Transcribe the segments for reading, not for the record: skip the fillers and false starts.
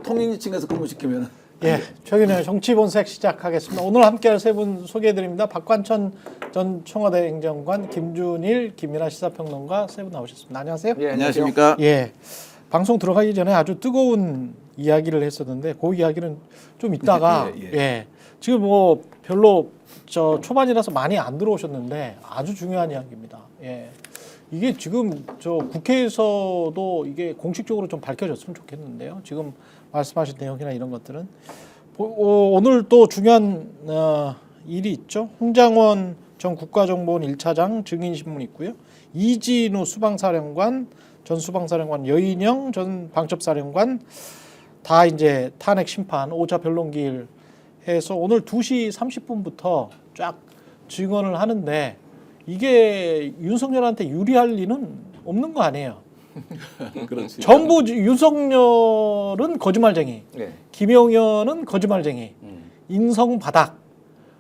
통일지층에서 근무시키면. 예, 최근에 정치본색 시작하겠습니다. 오늘 함께할 세 분 소개해드립니다. 박관천 전 청와대 행정관, 김준일, 김민하 시사평론가 세 분 나오셨습니다. 안녕하세요. 예, 안녕하십니까. 예, 방송 들어가기 전에 아주 뜨거운 이야기를 했었는데 그 이야기는 좀 이따가 예, 지금 뭐 별로 저 초반이라서 많이 안 들어오셨는데 아주 중요한 이야기입니다. 예, 이게 지금 저 국회에서도 이게 공식적으로 좀 밝혀졌으면 좋겠는데요. 지금 말씀하신 내용이나 이런 것들은 오늘 또 중요한 일이 있죠. 홍장원 전 국가정보원 1차장 증인신문 있고요. 이진우 수방사령관, 전 수방사령관, 여인영 전 방첩사령관 다 이제 탄핵 심판 5차 변론기일 해서 오늘 2시 30분부터 쫙 증언을 하는데 이게 윤석열한테 유리할 리는 없는 거 아니에요. 그렇지. 전부 윤석열은 거짓말쟁이, 네. 김용현은 거짓말쟁이, 인성 바닥.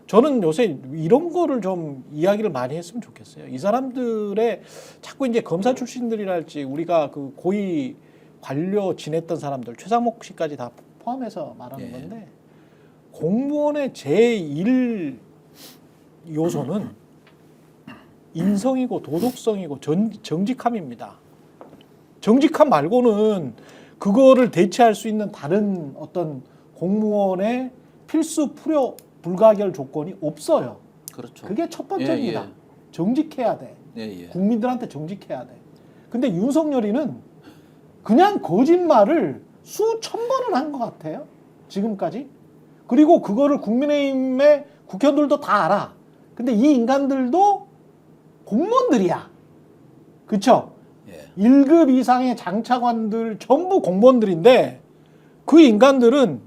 저는 요새 이런 거를 좀 이야기를 많이 했으면 좋겠어요. 이 사람들의 자꾸 이제 검사 출신들이랄지 우리가 그 고위 관료 지냈던 사람들 최상목 씨까지 다 포함해서 말하는 건데 공무원의 제1 요소는 인성이고 도덕성이고 정직함입니다. 정직함 말고는 그거를 대체할 수 있는 다른 어떤 공무원의 필수 불가결 조건이 없어요. 그렇죠. 그게 첫 번째입니다. 예, 예. 정직해야 돼. 예, 예. 국민들한테 정직해야 돼. 근데 윤석열이는 그냥 거짓말을 수천 번을 한 것 같아요. 지금까지. 그리고 그거를 국민의힘의 국회의원들도 다 알아. 근데 이 인간들도 공무원들이야. 그쵸? 1급 이상의 장차관들 전부 공무원들인데 그 인간들은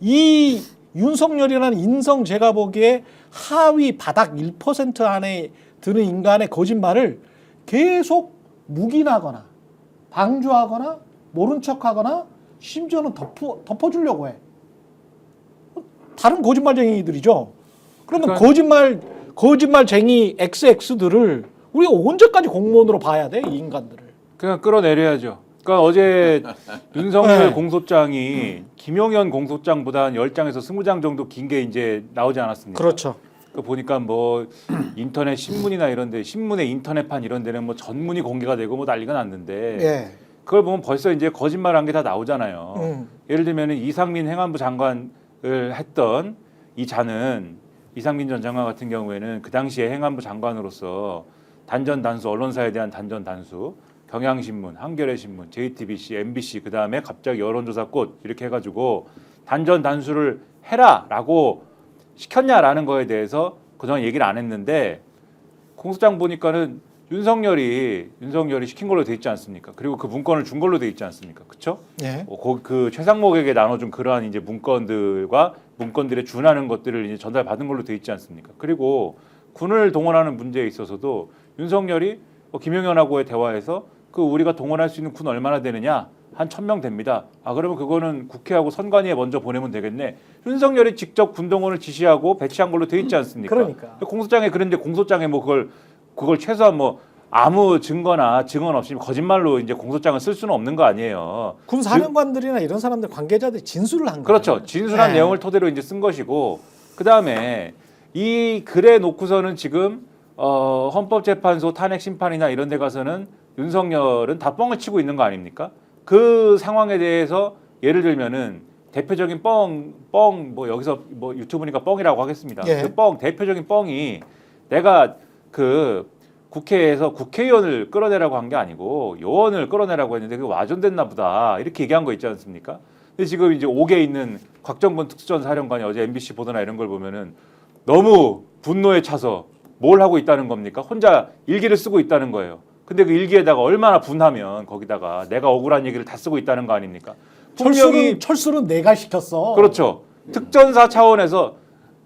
이 윤석열이라는 인성 제가 보기에 하위 바닥 1% 안에 드는 인간의 거짓말을 계속 묵인하거나 방조하거나 모른 척하거나 심지어는 덮어주려고 해. 다른 거짓말쟁이들이죠. 그러면 거짓말쟁이 XX들을 우리가 언제까지 공무원으로 봐야 돼? 이 인간들을. 그냥 끌어내려야죠. 그러니까 어제 윤석열 공소장이 김용현 공소장보다 한 10장에서 20장 정도 긴 게 이제 나오지 않았습니까? 그렇죠. 그 보니까 뭐 인터넷 신문이나 이런 데 신문의 인터넷판 이런 데는 뭐 전문이 공개가 되고 뭐 난리가 났는데 예. 그걸 보면 벌써 이제 거짓말한 게 다 나오잖아요. 예를 들면 이상민 행안부 장관을 했던 이 자는 이상민 전 장관 같은 경우에는 그 당시에 행안부 장관으로서 단전 단수 언론사에 대한 단전 단수 경향신문, 한겨레 신문, JTBC, MBC 그 다음에 갑자기 여론조사꽃 이렇게 해가지고 단전 단수를 해라라고 시켰냐라는 거에 대해서 그동안 얘기를 안 했는데 공소장 보니까는 윤석열이 시킨 걸로 돼 있지 않습니까? 그리고 그 문건을 준 걸로 돼 있지 않습니까? 그렇죠? 예. 그 최상목에게 나눠준 그러한 이제 문건들과 문건들에 준하는 것들을 이제 전달받은 걸로 돼 있지 않습니까? 그리고 군을 동원하는 문제에 있어서도 윤석열이 김용현하고의 대화에서 그 우리가 동원할 수 있는 군 얼마나 되느냐? 한 1000명 됩니다. 아 그러면 그거는 국회하고 선관위에 먼저 보내면 되겠네. 윤석열이 직접 군동원을 지시하고 배치한 걸로 돼 있지 않습니까? 그러니까. 공소장에 그런데 공소장에 뭐 그걸 최소한 뭐 아무 증거나 증언 없이 거짓말로 이제 공소장을 쓸 수는 없는 거 아니에요. 군 사령관들이나 이런 사람들 관계자들이 진술을 한 거예요. 그렇죠. 진술한 내용을 토대로 이제 쓴 것이고 그 다음에 이 글에 놓고서는 지금 헌법재판소 탄핵 심판이나 이런 데 가서는 윤석열은 다 뻥을 치고 있는 거 아닙니까? 그 상황에 대해서 예를 들면은 대표적인 뭐 여기서 뭐 유튜브니까 뻥이라고 하겠습니다. 예. 그 대표적인 뻥이 내가 그 국회에서 국회의원을 끌어내라고 한 게 아니고 요원을 끌어내라고 했는데 그게 와전됐나 보다 이렇게 얘기한 거 있지 않습니까? 근데 지금 이제 옥에 있는 곽정근 특수전 사령관이 어제 MBC 보도나 이런 걸 보면은 너무 분노에 차서 뭘 하고 있다는 겁니까? 혼자 일기를 쓰고 있다는 거예요. 근데 그 일기에다가 얼마나 분하면 거기다가 내가 억울한 얘기를 다 쓰고 있다는 거 아닙니까? 철수는 내가 시켰어. 그렇죠. 특전사 차원에서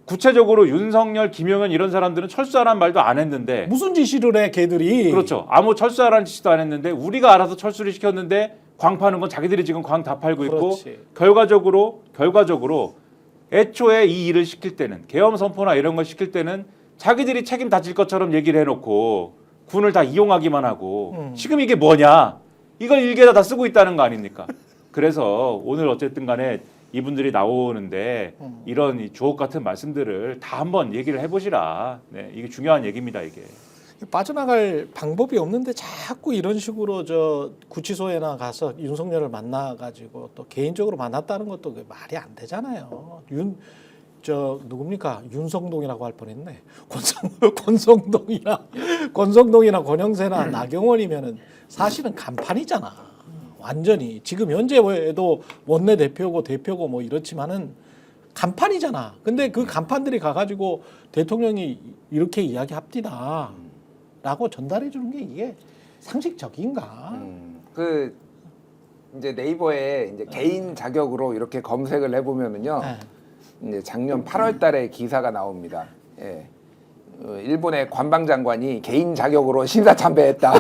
구체적으로 윤석열, 김용현 이런 사람들은 철수하라는 말도 안 했는데 무슨 지시를 해 걔들이. 그렇죠. 아무 철수하라는 지시도 안 했는데 우리가 알아서 철수를 시켰는데 광 파는 건 자기들이 지금 광 다 팔고 있고 그렇지. 결과적으로 애초에 이 일을 시킬 때는 계엄 선포나 이런 걸 시킬 때는 자기들이 책임 다질 것처럼 얘기를 해놓고 군을 다 이용하기만 하고 지금 이게 뭐냐 이걸 일개에다 다 쓰고 있다는 거 아닙니까? 그래서 오늘 어쨌든 간에 이분들이 나오는데 이런 이 주옥 같은 말씀들을 다 한번 얘기를 해보시라. 네, 이게 중요한 얘기입니다, 이게. 빠져나갈 방법이 없는데 자꾸 이런 식으로 저 구치소에나 가서 윤석열을 만나가지고 또 개인적으로 만났다는 것도 말이 안 되잖아요. 누굽니까? 윤성동이라고 할 뻔했네. 권성동이나 권영세나 나경원이면은 사실은 간판이잖아. 완전히 지금 현재에도 원내 대표고 뭐 이렇지만은 간판이잖아. 근데 그 간판들이 가가지고 대통령이 이렇게 이야기합디다. 라고 전달해 주는 게 이게 상식적인가? 그 이제 네이버에 이제 개인 자격으로 이렇게 검색을 해보면은요, 이제 작년 8월달에 기사가 나옵니다. 예. 일본의 관방장관이 개인 자격으로 신사 참배했다.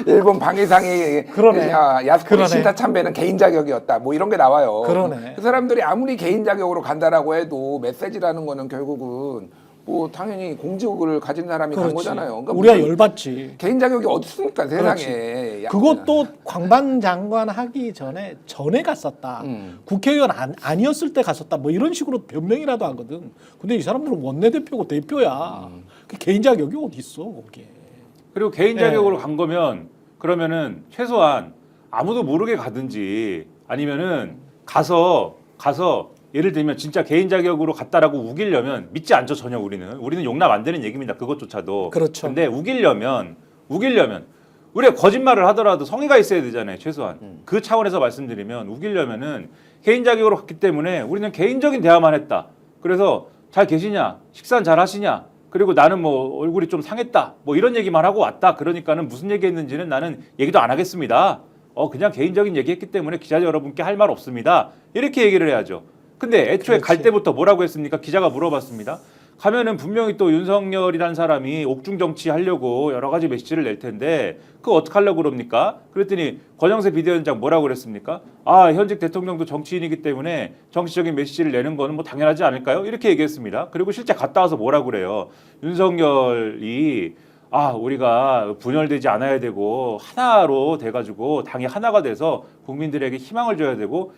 일본 방위상이 그러네. 야스쿠니 신사 참배는 개인 자격이었다. 뭐 이런 게 나와요. 그러네. 그 사람들이 아무리 개인 자격으로 간다라고 해도 메시지라는 거는 결국은 뭐 당연히 공직을 가진 사람이 간 거잖아요. 그러니까 우리가 열받지. 개인 자격이 어디 있습니까 세상에. 그것도 관방장관 하기 전에 갔었다. 국회의원 아니었을 때 갔었다. 뭐 이런 식으로 변명이라도 하거든. 근데 이 사람들은 원내대표고 대표야. 그 개인 자격이 어디 있어 거기에. 그리고 개인 자격으로 간 거면 그러면은 최소한 아무도 모르게 가든지 아니면은 가서 예를 들면 진짜 개인 자격으로 갔다라고 우기려면 믿지 않죠 전혀 우리는 용납 안 되는 얘기입니다 그것조차도. 그렇죠. 근데 우기려면 우리가 거짓말을 하더라도 성의가 있어야 되잖아요 최소한. 그 차원에서 말씀드리면 우기려면은 개인 자격으로 갔기 때문에 우리는 개인적인 대화만 했다. 그래서 잘 계시냐, 식사는 잘 하시냐, 그리고 나는 뭐 얼굴이 좀 상했다, 뭐 이런 얘기만 하고 왔다. 그러니까는 무슨 얘기했는지는 나는 얘기도 안 하겠습니다. 그냥 개인적인 얘기했기 때문에 기자 여러분께 할 말 없습니다. 이렇게 얘기를 해야죠. 근데 애초에 그렇지. 갈 때부터 뭐라고 했습니까? 기자가 물어봤습니다. 가면은 분명히 또 윤석열이라는 사람이 옥중 정치 하려고 여러 가지 메시지를 낼 텐데 그거 어떻게 하려고 그럽니까? 그랬더니 권영세 비대위원장 뭐라고 그랬습니까? 현직 대통령도 정치인이기 때문에 정치적인 메시지를 내는 거는 뭐 당연하지 않을까요? 이렇게 얘기했습니다. 그리고 실제 갔다 와서 뭐라고 그래요? 윤석열이 우리가 분열되지 않아야 되고 하나로 돼가지고 당이 하나가 돼서 국민들에게 희망을 줘야 되고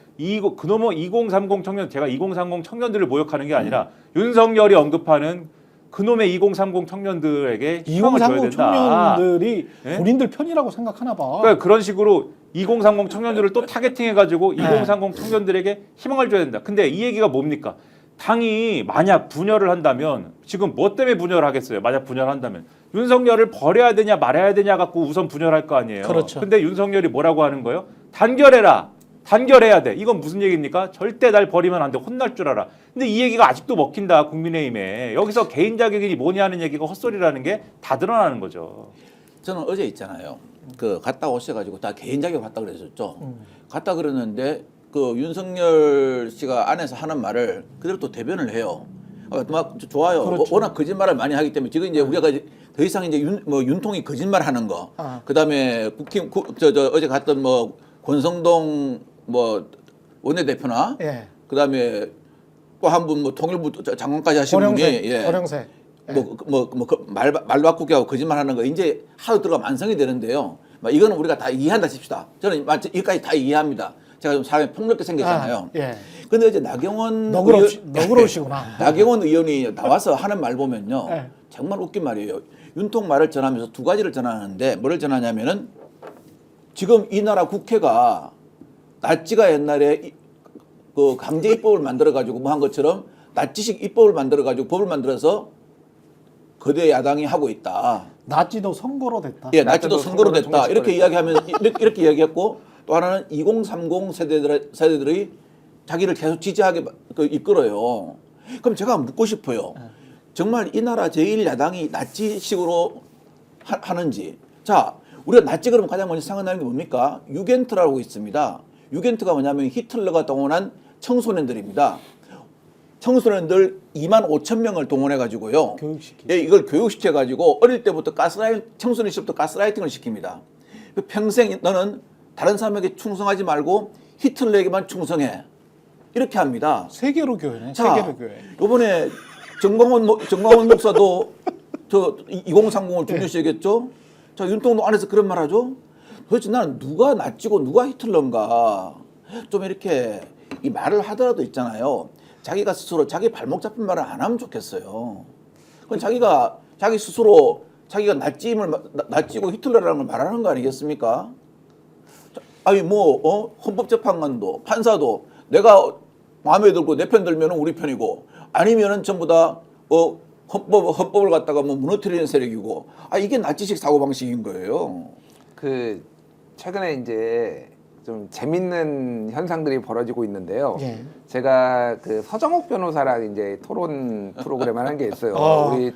그놈의 2030 청년, 제가 2030 청년들을 모욕하는 게 아니라 윤석열이 언급하는 그놈의 2030 청년들에게 희망을 줘야 2030 된다. 청년들이 네? 본인들 편이라고 생각하나 봐. 그러니까 그런 식으로 2030 청년들을 또 타겟팅해가지고 2030 청년들에게 희망을 줘야 된다. 근데 이 얘기가 뭡니까? 당이 만약 분열을 한다면 지금 뭐 때문에 분열을 하겠어요? 만약 분열한다면 윤석열을 버려야 되냐 말아야 되냐 갖고 우선 분열할 거 아니에요. 그렇죠. 근데 윤석열이 뭐라고 하는 거예요? 단결해라. 단결해야 돼. 이건 무슨 얘기입니까? 절대 날 버리면 안 돼. 혼날 줄 알아. 근데 이 얘기가 아직도 먹힌다. 국민의힘에. 여기서 개인 자격이 뭐냐 하는 얘기가 헛소리라는 게 다 드러나는 거죠. 저는 어제 있잖아요. 갔다 오셔가지고 다 개인 자격 갔다 그랬었죠. 갔다 그랬는데 그 윤석열 씨가 안에서 하는 말을 그대로 또 대변을 해요. 막 좋아요. 그렇죠. 워낙 거짓말을 많이 하기 때문에 지금 이제 우리가 더 이상 이제 윤통이 거짓말하는 거. 그다음에 어제 갔던 뭐 권성동 뭐 원내대표나 그다음에 또 한 분 뭐 통일부 장관까지 하신 권영세. 말 바꾸게 하고 거짓말하는 거 이제 하루 들어가 완성이 되는데요. 이거는 우리가 다 이해한다 칩시다. 저는 여기까지 다 이해합니다. 제가 좀 사람이 폭넓게 생겼잖아요. 근데 이제 너그러우시구나. 나경원 의원이 나와서 하는 말 보면요. 정말 웃긴 말이에요. 윤통 말을 전하면서 두 가지를 전하는데 뭐를 전하냐면은 지금 이 나라 국회가 나치가 옛날에 그 강제 입법을 만들어 가지고 뭐 한 것처럼 나치식 입법을 만들어 가지고 법을 만들어서 거대 야당이 하고 있다. 나치도 선거로 됐다. 예, 나치도 선거로 됐다. 이렇게 이야기하면 이렇게 이야기했고 또 하나는 2030 세대들의 자기를 계속 지지하게 이끌어요. 그럼 제가 묻고 싶어요. 정말 이 나라 제1야당이 나치식으로 하는지. 자, 우리가 나치 그러면 가장 먼저 생각나는 게 뭡니까? 유겐트라고 있습니다. 유겐트가 뭐냐면 히틀러가 동원한 청소년들입니다. 청소년들 2만 5천 명을 동원해 가지고요. 예, 이걸 교육시켜 가지고 어릴 때부터 청소년 시절부터 가스라이팅을 시킵니다. 평생 너는 다른 사람에게 충성하지 말고 히틀러에게만 충성해. 이렇게 합니다. 세계로 교회네. 자, 세계로 교회. 이번에 정광훈 목사도 저 2030을 중요시하겠죠. 자, 윤통도 안에서 그런 말 하죠. 도대체 나는 누가 나치고 누가 히틀러인가 좀 이렇게 이 말을 하더라도 있잖아요. 자기가 스스로 자기 발목 잡힌 말을 안 하면 좋겠어요. 그건 자기가 자기 스스로 자기가 나치고 히틀러라는 걸 말하는 거 아니겠습니까? 아니 뭐 헌법재판관도 판사도 내가 마음에 들고 내 편 들면은 우리 편이고 아니면은 전부 다 헌법을 갖다가 뭐 무너뜨리는 세력이고 이게 나치식 사고 방식인 거예요. 그 최근에 이제 좀 재밌는 현상들이 벌어지고 있는데요. 예. 제가 그 서정욱 변호사랑 이제 토론 프로그램 하는 게 있어요. 우리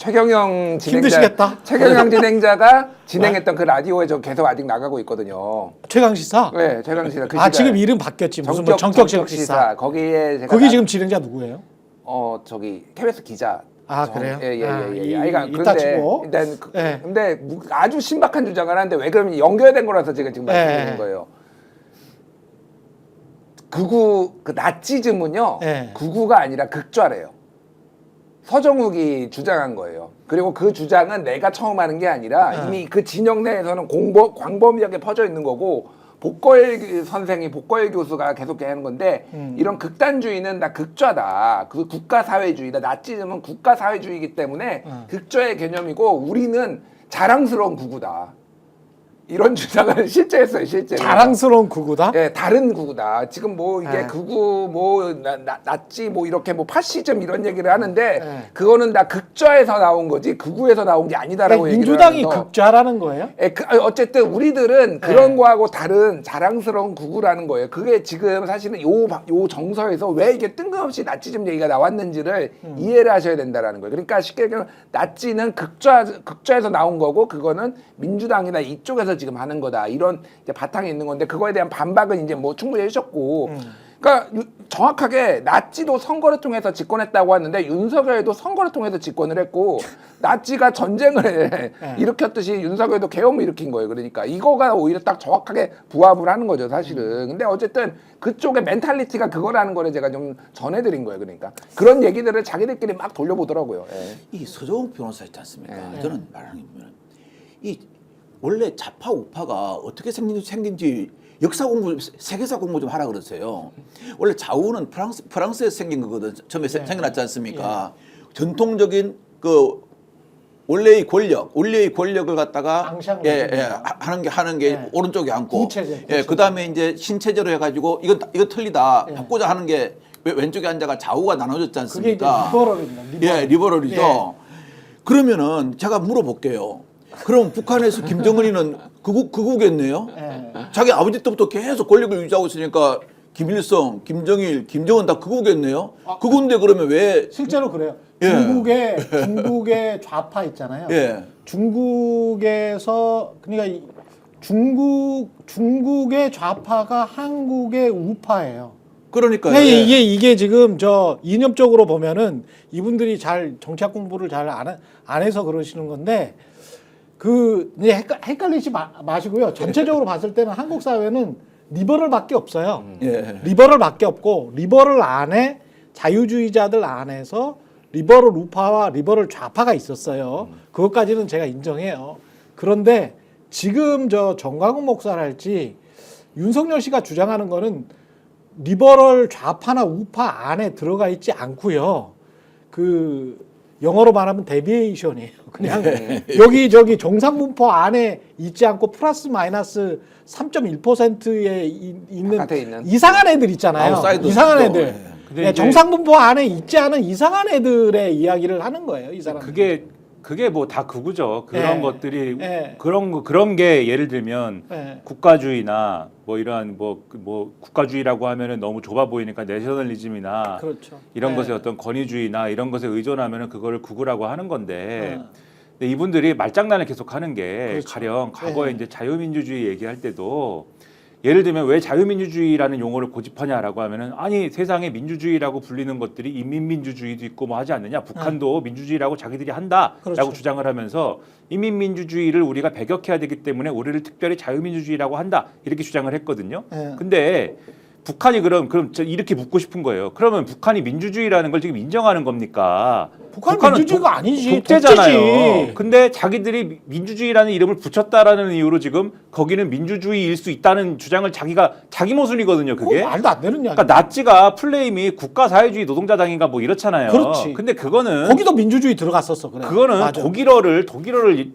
힘드시겠다. 최경영 진행자가 진행했던 그 라디오에 저 계속 아직 나가고 있거든요. 최강시사? 네, 최강시사. 그 지금 이름 바뀌었지. 무슨 뭐 전격 시사. 거기에 제가 거기 지금 진행자 누구예요? 저기 KBS 기자. 그래요? 예. 이따 그런데 치고. 일단 예. 근데 아주 신박한 주장을 하는데 왜 그러면 연결된 거라서 제가 지금 말씀드리는 거예요. 그 나치즘은요. 예. 극우가 아니라 극좌래요. 서정욱이 주장한 거예요. 그리고 그 주장은 내가 처음 하는 게 아니라 이미 그 진영 내에서는 광범위하게 퍼져 있는 거고 복거일 선생이 복거일 교수가 계속 하는 건데 이런 극단주의는 다 극좌다. 그 국가사회주의다. 나치즘은 국가사회주의이기 때문에 극좌의 개념이고 우리는 자랑스러운 극우다. 이런 주장을 실제 했어요, 실제로. 자랑스러운 극우다? 예, 다른 극우다. 지금 뭐 이게 네. 극우 뭐 나치 뭐 이렇게 뭐 파시즘 이런 얘기를 하는데 네. 그거는 다 극좌에서 나온 거지 극우에서 나온 게 아니다라고 얘기를 민주당이 하면서 극좌라는 거예요? 예, 어쨌든 우리들은 그런 거하고 다른 자랑스러운 극우라는 거예요. 그게 지금 사실은 요 정서에서 왜 이게 뜬금없이 나치즘 얘기가 나왔는지를 이해를 하셔야 된다라는 거예요. 그러니까 쉽게 얘기하면 나치는 극좌에서 나온 거고 그거는 민주당이나 이쪽에서 지금 하는 거다. 이런 이제 바탕이 있는 건데 그거에 대한 반박은 이제 뭐 충분히 해주셨고 그러니까 정확하게 나치도 선거를 통해서 집권했다고 하는데 윤석열도 선거를 통해서 집권을 했고 나치가 전쟁을 일으켰듯이 윤석열도 계엄을 일으킨 거예요. 그러니까 이거가 오히려 딱 정확하게 부합을 하는 거죠, 사실은. 근데 어쨌든 그쪽의 멘탈리티가 그거라는 거를 제가 좀 전해드린 거예요. 그러니까 그런 얘기들을 자기들끼리 막 돌려보더라고요. 예. 이 서정욱 변호사 있지 않습니까? 저는 말하는 거는 이 원래 좌파 우파가 어떻게 생긴지 역사 공부, 세계사 공부 좀 하라 그러세요. 원래 좌우는 프랑스에서 생긴 거거든. 처음에 생겨났지 않습니까? 전통적인 그 원래의 권력을 갖다가 하는 게 오른쪽에 앉고, 구체제. 그다음에 이제 신체제로 해가지고 이거 틀리다 바꾸자 하는 게 왼쪽에 앉아가 좌우가 나눠졌지 않습니까? 그게 이제 리버럴입니다. 리버럴이죠. 그러면은 제가 물어볼게요. 그럼 북한에서 김정은이는 극우겠네요? 자기 아버지 때부터 계속 권력을 유지하고 있으니까 김일성, 김정일, 김정은 다 극우겠네요? 극우인데 그러면 왜? 실제로 그래요. 예. 중국의 좌파 있잖아요. 예. 중국에서 그러니까 중국의 좌파가 한국의 우파예요. 그러니까 이게 지금 저 이념적으로 보면은 이분들이 잘 정치학 공부를 잘 안 해서 그러시는 건데 이제 헷갈리지 마시고요. 전체적으로 봤을 때는 한국 사회는 리버럴밖에 없어요. 리버럴밖에 없고 리버럴 안에 자유주의자들 안에서 리버럴 우파와 리버럴 좌파가 있었어요. 그것까지는 제가 인정해요. 그런데 지금 저 정광훈 목사랄지 윤석열 씨가 주장하는 거는 리버럴 좌파나 우파 안에 들어가 있지 않고요. 영어로 말하면 데비에이션이에요. 그냥 여기 정상분포 안에 있지 않고 플러스 마이너스 3.1%에 있는 이상한 애들 있잖아요. 이상한 애들. 정상분포 안에 있지 않은 이상한 애들의 이야기를 하는 거예요. 이 사람. 그게 뭐 다 극우죠. 그런 것들이 그런 게 예를 들면 국가주의나 뭐 이러한 뭐 국가주의라고 하면은 너무 좁아 보이니까 내셔널리즘이나 그렇죠. 이런 것에 어떤 권위주의나 이런 것에 의존하면은 그거를 극우라고 하는 건데 근데 이분들이 말장난을 계속 하는 게 그렇죠. 가령 과거에 이제 자유민주주의 얘기할 때도 예를 들면 왜 자유민주주의라는 용어를 고집하냐라고 하면은 아니 세상에 민주주의라고 불리는 것들이 인민민주주의도 있고 뭐 하지 않느냐 북한도 민주주의라고 자기들이 한다라고 그렇죠. 주장을 하면서 인민민주주의를 우리가 배격해야 되기 때문에 우리를 특별히 자유민주주의라고 한다 이렇게 주장을 했거든요. 근데 북한이 그럼 저 이렇게 묻고 싶은 거예요. 그러면 북한이 민주주의라는 걸 지금 인정하는 겁니까? 북한은 민주주의가 아니지. 독재잖아요. 독재지. 근데 자기들이 민주주의라는 이름을 붙였다라는 이유로 지금 거기는 민주주의일 수 있다는 주장을 자기 모순이거든요. 그게. 말도 안 되는 이야기. 그러니까 나치가 플레임이 국가사회주의 노동자당인가 뭐 이렇잖아요. 그렇지. 근데 그거는 거기도 민주주의 들어갔었어. 그래. 그거는 맞아. 독일어를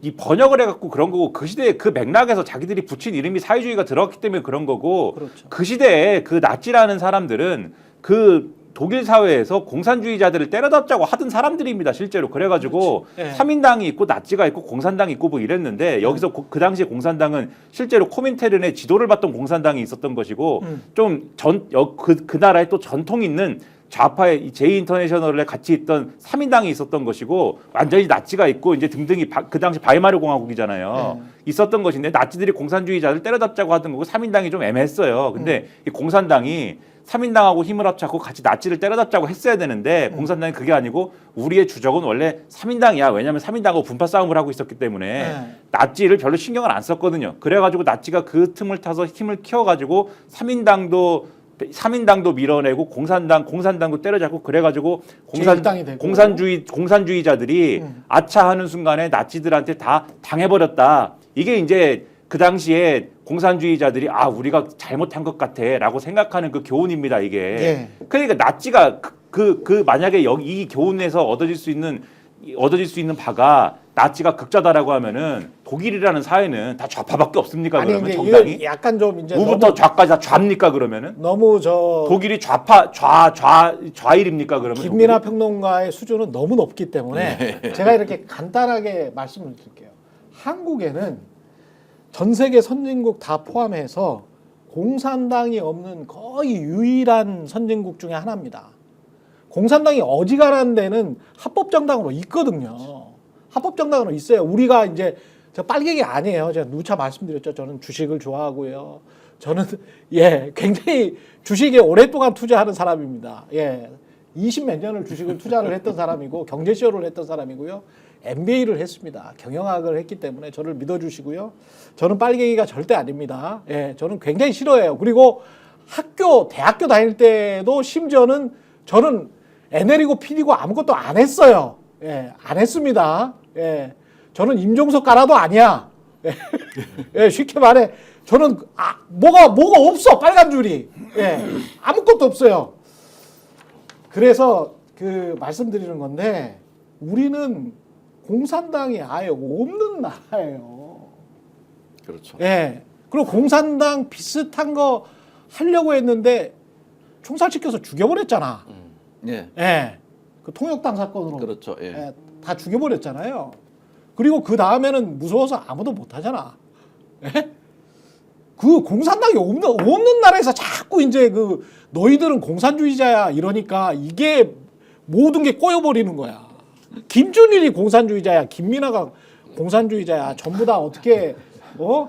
이 번역을 해갖고 그런 거고 그 시대에 그 맥락에서 자기들이 붙인 이름이 사회주의가 들어갔기 때문에 그런 거고 그렇죠. 그 시대에 그 나치라는 사람들은 그 독일 사회에서 공산주의자들을 때려잡자고 하던 사람들입니다, 실제로. 그래가지고 네. 3인당이 있고 나치가 있고 공산당이 있고 뭐 이랬는데 여기서 그 당시에 공산당은 실제로 코민테른의 지도를 받던 공산당이 있었던 것이고 그 나라에 또 전통 있는 좌파의 제2인터내셔널에 같이 있던 3인당이 있었던 것이고 완전히 나치가 있고 이제 등등이 그 당시 바이마르 공화국이잖아요. 있었던 것인데 나치들이 공산주의자를 때려잡자고 하던 거고 3인당이 좀 애매했어요. 근데 이 공산당이 3인당하고 힘을 합쳐서 같이 나치를 때려잡자고 했어야 되는데 공산당이 그게 아니고 우리의 주적은 원래 3인당이야. 왜냐하면 3인당하고 분파 싸움을 하고 있었기 때문에 나치를 별로 신경을 안 썼거든요. 그래가지고 나치가 그 틈을 타서 힘을 키워가지고 3인당도 밀어내고 공산당도 때려잡고 그래가지고 공산주의자들이 아차하는 순간에 나치들한테 다 당해버렸다. 이게 이제 그 당시에 공산주의자들이 우리가 잘못한 것 같아라고 생각하는 그 교훈입니다, 이게. 예. 그러니까 나치가 만약에 이 교훈에서 얻어질 수 있는 바가 나치가 극좌다라고 하면은 독일이라는 사회는 다 좌파밖에 없습니까? 아니 그러면 근데 정당이 이거 약간 좀 이제 우부터 좌까지 다 좌입니까 그러면은? 너무 독일이 좌일입니까 그러면? 김민하 평론가의 수준은 너무 높기 때문에 제가 이렇게 간단하게 말씀을 드릴게요. 한국에는 전 세계 선진국 다 포함해서 공산당이 없는 거의 유일한 선진국 중에 하나입니다. 공산당이 어지간한 데는 합법정당으로 있거든요. 합법정당으로 있어요. 우리가 이제 저 빨갱이 아니에요. 제가 누차 말씀드렸죠. 저는 주식을 좋아하고요. 저는 굉장히 주식에 오랫동안 투자하는 사람입니다. 20몇 년을 주식을 투자를 했던 사람이고 경제쇼를 했던 사람이고요. MBA를 했습니다. 경영학을 했기 때문에 저를 믿어주시고요. 저는 빨갱이가 절대 아닙니다. 저는 굉장히 싫어해요. 그리고 대학교 다닐 때도 심지어는 저는 NL이고 PD고 아무것도 안 했어요. 안 했습니다. 저는 임종석 가라도 아니야. 쉽게 말해. 저는 뭐가 없어. 빨간 줄이. 아무것도 없어요. 그래서 말씀드리는 건데 우리는 공산당이 아예 없는 나라예요. 그렇죠. 그리고 공산당 비슷한 거 하려고 했는데 총살시켜서 죽여버렸잖아. 그 통역당 사건으로. 그렇죠. 다 죽여버렸잖아요. 그리고 그 다음에는 무서워서 아무도 못하잖아. 그 공산당이 없는 나라에서 자꾸 이제 너희들은 공산주의자야 이러니까 이게 모든 게 꼬여버리는 거야. 김준일이 공산주의자야, 김민하가 공산주의자야. 전부 다 어떻게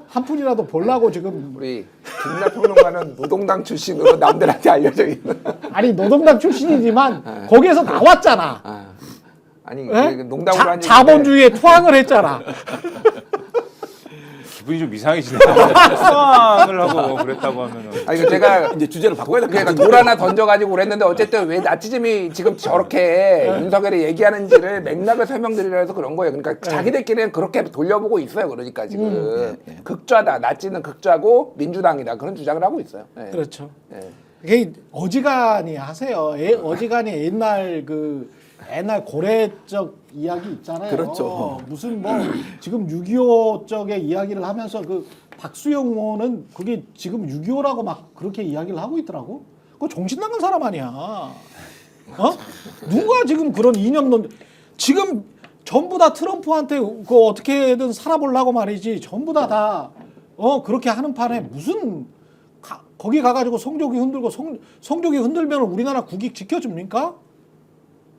한 푼이라도 벌라고 지금. 우리 김민하 평론가는 노동당 출신으로 남들한테 알려져 있는. 아니 노동당 출신이지만 거기에서 나왔잖아. 아니 농담으로 한 얘기인데. 자본주의에 투항을 했잖아. 기분이 좀 이상해지네요. 수항을 하고 그랬다고 하면은. 아니 제가 이제 주제를 바꿔야 될 것 그러니까 같은데. 돌 하나 던져가지고 그랬는데 어쨌든 왜 나치즘이 지금 저렇게 윤석열이 얘기하는지를 맥락을 설명드리려 해서 그런 거예요. 그러니까 자기들끼리는 그렇게 돌려보고 있어요. 그러니까 지금 극좌다. 나치는 극좌고 민주당이다. 그런 주장을 하고 있어요. 그렇죠. 이게 어지간히 하세요. 어지간히 옛날 고래적 이야기 있잖아요. 그렇죠. 무슨 지금 6.25 쪽의 이야기를 하면서 박수영 의원은 그게 지금 6.25라고 막 그렇게 이야기를 하고 있더라고. 그거 정신 나간 사람 아니야. 누가 지금 그런 이념론 지금 전부 다 트럼프한테 어떻게든 살아보려고 말이지. 전부 다 그렇게 하는 판에 무슨 거기 가가지고 성조기 흔들고 성조기 흔들면 우리나라 국익 지켜줍니까?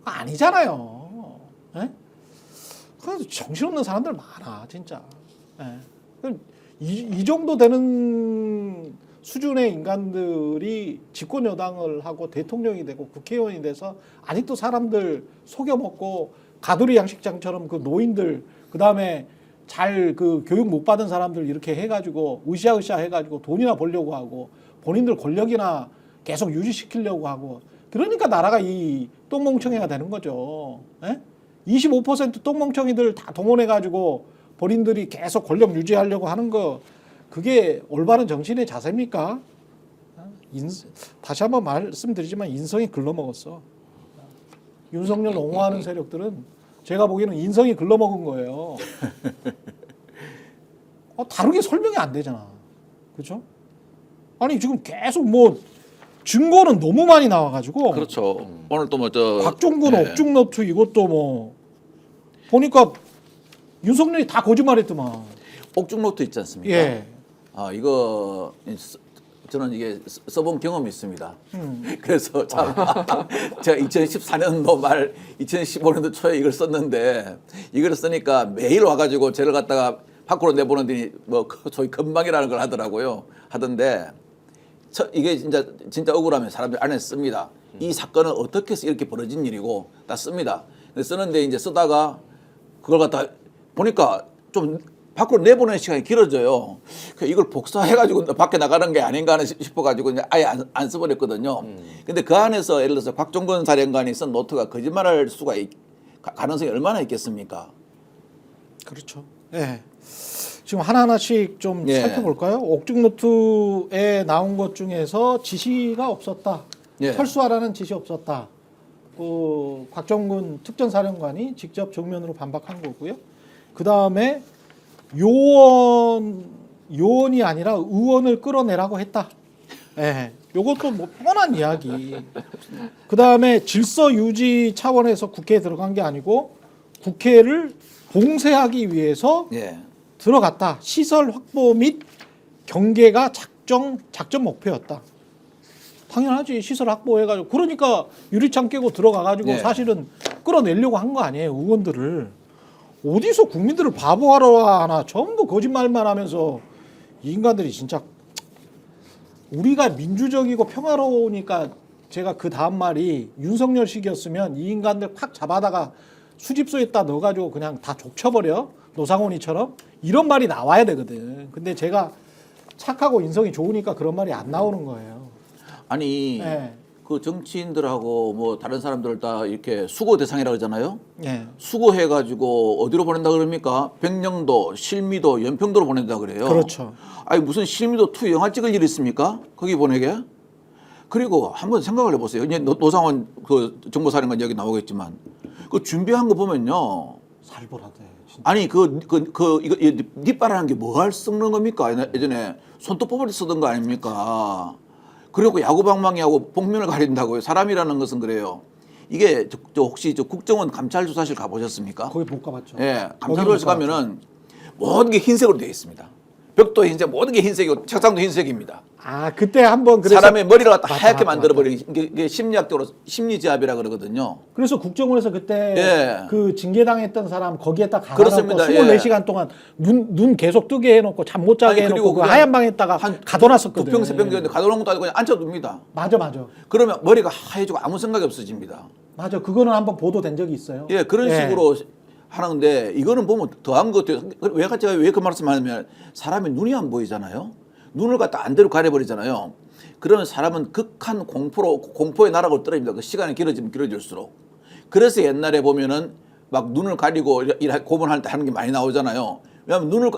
아니잖아요. 그래서 정신없는 사람들 많아 진짜. 이 정도 되는 수준의 인간들이 집권 여당을 하고 대통령이 되고 국회의원이 돼서 아직도 사람들 속여먹고 가두리 양식장처럼 노인들 그다음에 잘 교육 못 받은 사람들 이렇게 해가지고 으쌰으쌰 해가지고 돈이나 벌려고 하고 본인들 권력이나 계속 유지시키려고 하고 그러니까 나라가 이 똥멍청이가 되는 거죠. 예? 25% 똥멍청이들 다 동원해가지고 본인들이 계속 권력 유지하려고 하는 거 그게 올바른 정치인의 자세입니까? 다시 한번 말씀드리지만 인성이 글러먹었어. 윤석열 옹호하는 세력들은 제가 보기에는 인성이 글러먹은 거예요. 다르게 설명이 안 되잖아. 그렇죠? 아니 지금 계속 뭐 증거는 너무 많이 나와가지고 그렇죠. 오늘 또 뭐 저 곽종근 옥중노트 이것도 뭐 보니까 윤석열이 다 거짓말했더만. 옥중노트 있지 않습니까? 예. 이거 저는 이게 써본 경험이 있습니다. 그래서 참 제가 2014년도 말 2015년도 초에 이걸 썼는데 이걸 쓰니까 매일 와가지고 저를 갖다가 밖으로 내보내더니 뭐 소위 건방이라는 걸 하던데 이게 진짜 억울하면 사람들이 안에 씁니다. 이 사건은 어떻게 해서 이렇게 벌어진 일이고 다 씁니다. 근데 쓰는데 이제 쓰다가 그걸 갖다 보니까 좀 밖으로 내보내는 시간이 길어져요. 이걸 복사해가지고 밖에 나가는 게 아닌가 싶어가지고 이제 아예 안 써버렸거든요. 근데 그 안에서 예를 들어서 곽종근 사령관이 쓴 노트가 거짓말할 가능성이 얼마나 있겠습니까? 그렇죠. 예. 지금 하나하나씩 좀 예. 살펴볼까요? 옥중노트에 나온 것 중에서 지시가 없었다. 예. 철수하라는 지시 없었다. 그 곽정근 특전사령관이 직접 정면으로 반박한 거고요. 그 다음에 요원이 아니라 의원을 끌어내라고 했다. 예. 요것도 뭐 뻔한 이야기. 그 다음에 질서 유지 차원에서 국회에 들어간 게 아니고 국회를 봉쇄하기 위해서 예. 들어갔다. 시설 확보 및 경계가 작전 목표였다. 당연하지. 시설 확보해가지고. 그러니까 유리창 깨고 들어가가지고 네. 사실은 끌어내려고 한 거 아니에요. 의원들을. 어디서 국민들을 바보하러 하나. 전부 거짓말만 하면서 이 인간들이 진짜 우리가 민주적이고 평화로우니까 제가 그 다음 말이 윤석열식이었으면 이 인간들 팍 잡아다가 수집소에다 넣어가지고 그냥 다 족쳐버려. 노상원이처럼 이런 말이 나와야 되거든. 근데 제가 착하고 인성이 좋으니까 그런 말이 안 나오는 거예요. 아니 네. 그 정치인들하고 뭐 다른 사람들 다 이렇게 수거 대상이라고 그러잖아요. 예. 수거해가지고 어디로 보낸다 그럽니까? 백령도, 실미도, 연평도로 보낸다 그래요. 그렇죠. 아니 무슨 실미도 2 영화 찍을 일이 있습니까? 거기 보내게? 그리고 한번 생각을 해보세요. 이제 노상원 그 정보사령관 이야기 나오겠지만 그 준비한 거 보면요. 살벌하대. 진짜. 아니 이거 닛바라는 게 뭘 썩는 겁니까? 예전에 손톱 뽑을 때 쓰던 거 아닙니까? 그리고 야구방망이하고 복면을 가린다고요. 사람이라는 것은 그래요. 이게 혹시 국정원 감찰조사실 가보셨습니까? 거기 못 가봤죠. 예, 감찰조사실 가면은 모든 게 흰색으로 되어 있습니다. 벽도 흰색, 모든 게 흰색이고 책상도 흰색입니다. 아 그때 한번 그래서 사람의 머리를 갖다 맞다, 하얗게 맞다, 만들어버리는 이게 심리학적으로 심리지압이라 그러거든요. 그래서 국정원에서 그때 예. 그 징계당했던 사람 거기에다 그렇습니다. 가둬놓고 예. 24시간 동안 눈 계속 뜨게 해놓고 잠 못 자게 아니, 그리고 해놓고 그 그냥 하얀 방에다가 가둬놨었거든. 2평, 3평 되는데 가둬놓은 것도 아니고 그냥 앉혀둡니다. 맞아. 그러면 머리가 하얘지고 아무 생각이 없어집니다. 맞아. 그거는 한번 보도된 적이 있어요. 예, 그런 식으로 하는데 이거는 보면 더한 것 같아요. 제가 왜 그 말씀하냐면 사람의 눈이 안 보이잖아요. 눈을 갖다 안 대로 가려버리잖아요. 그러면 사람은 극한 공포의 나락으로 떨어집니다. 그 시간이 길어지면 길어질수록. 그래서 옛날에 보면은 막 눈을 가리고 고문할 때 하는 게 많이 나오잖아요. 왜냐하면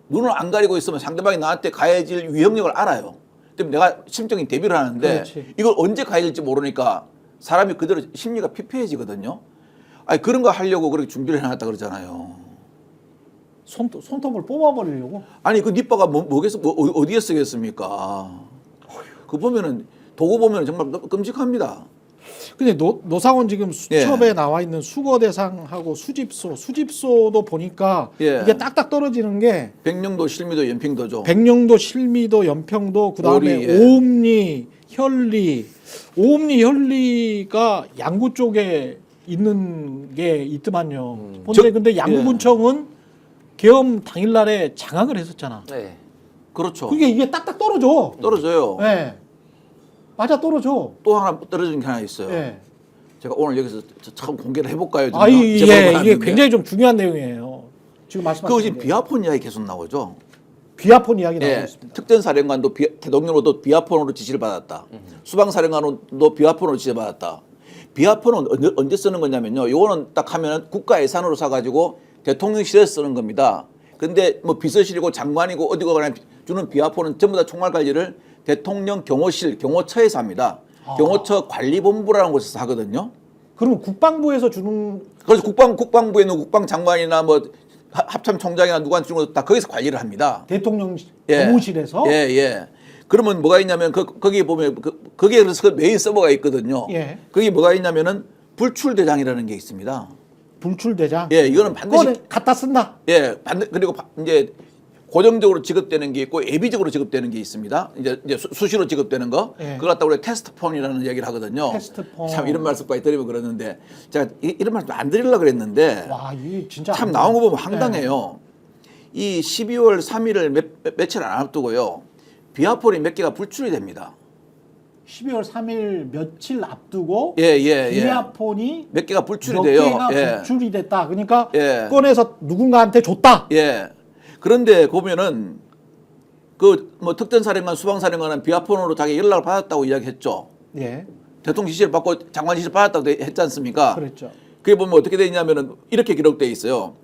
눈을 안 가리고 있으면 상대방이 나한테 가해질 위험력을 알아요. 때문에 내가 심적인 대비를 하는데 그렇지. 이걸 언제 가해질지 모르니까 사람이 그대로 심리가 피폐해지거든요. 아니 그런 거 하려고 그렇게 준비를 해놨다 그러잖아요. 손톱을 뽑아버리려고? 아니 그 닛바가 어디에 쓰겠습니까? 그 보면은 도구 보면 정말 끔찍합니다. 근데 노상원 지금 수첩에 예. 나와 있는 수거 대상하고 수집소도 보니까 예. 이게 딱딱 떨어지는 게 백령도, 실미도, 연평도죠. 백령도, 실미도, 연평도, 그다음에 오리, 예. 오음리, 혈리. 오음리, 혈리가 양구 쪽에 있는 게 있더만요. 근데 양구군청은 계엄 당일날에 장악을 했었잖아. 네. 그렇죠. 그게 이게 딱딱 떨어져. 떨어져요. 네. 맞아, 떨어져. 또 하나 떨어지는 게 하나 있어요. 네. 제가 오늘 여기서 처음 공개를 해볼까요? 아, 이게 제목을 굉장히 좀 중요한 내용이에요. 지금 말씀하신 그 지금 비아폰 이야기 계속 나오죠. 비아폰 이야기 나오고 예, 있습니다. 특전사령관도 대통령으로도 비아폰으로 지시를 받았다. 수방사령관도 비아폰으로 지시를 받았다. 비아폰은 언제 쓰는 거냐면요. 이거는 딱 하면 국가 예산으로 사가지고 대통령실에서 쓰는 겁니다. 근데 뭐 비서실이고 장관이고 어디고 간에 주는 비아폰은 전부 다 총괄 관리를 대통령 경호실, 경호처에서 합니다. 경호처 관리본부라는 곳에서 하거든요. 그러면 국방부에서 주는 그래서 국방부에 있는 국방장관이나 뭐 합참총장이나 누구한테 주는 것도 다 거기서 관리를 합니다. 대통령 예. 경호실에서 예, 예. 그러면 뭐가 있냐면 거기에 보면 거기에 그래서 그 메인 서버가 있거든요. 예. 거기 뭐가 있냐면은 불출대장이라는 게 있습니다. 불출대장. 예, 이거는 반드시 그거는 갖다 쓴다. 예, 그리고 이제 고정적으로 지급되는 게 있고 예비적으로 지급되는 게 있습니다. 이제 수시로 지급되는 거. 예. 그걸 갖다 우리가 테스트폰이라는 얘기를 하거든요. 테스트폰. 참 이런 말씀까지 드리면 그러는데 제가 이런 말씀 안 드리려고 그랬는데 와, 이게 진짜 참 안 나온 거 돼요. 보면 황당해요. 이 12월 3일을 며칠 안 앞두고요. 비아폰이 몇 개가 불출이 됩니다. 12월 3일 며칠 앞두고 예, 예, 예. 비아폰이 몇 개가 불출이 몇 돼요. 개가 예. 불출이 됐다. 그러니까 예. 꺼내서 누군가한테 줬다. 예. 그런데 보면은 그 뭐 특전사령관, 수방사령관은 비아폰으로 자기 연락을 받았다고 이야기했죠. 예. 대통령 지시를 받고 장관 지시를 받았다고 했지 않습니까? 그랬죠. 그게 보면 어떻게 돼 있냐면은 이렇게 기록돼 있어요.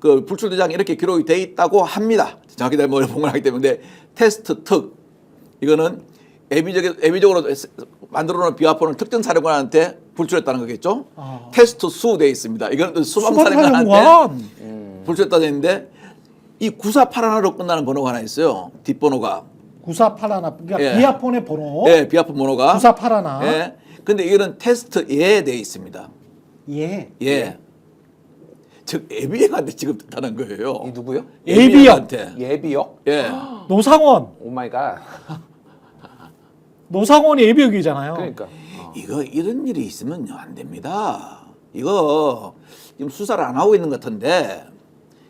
그 불출대장이 이렇게 기록이 돼 있다고 합니다. 정확히 뭐 본걸 하기 때문에 테스트 특 이거는 예비적으로 만들어 놓은 비아폰을 특전사령관한테 불출했다는 거겠죠. 아. 테스트 수 돼 있습니다. 이건 수방사령관한테 수방사령관. 불출했다 돼 있는데 이 9481로 끝나는 번호가 하나 있어요. 뒷번호가. 9481. 그러니까 예. 비아폰의 번호. 예, 비아폰 번호가. 9481. 예. 근데 이거는 테스트 예 돼 있습니다. 예. 예. 즉 예비역한테 지급됐다는 거예요. 이 누구요? 예비역한테. 예비요? 예. 노상원. 오 마이 갓. 노상원이 예비역이잖아요. 그러니까. 이거 이런 일이 있으면 안 됩니다. 이거 지금 수사를 안 하고 있는 것 같은데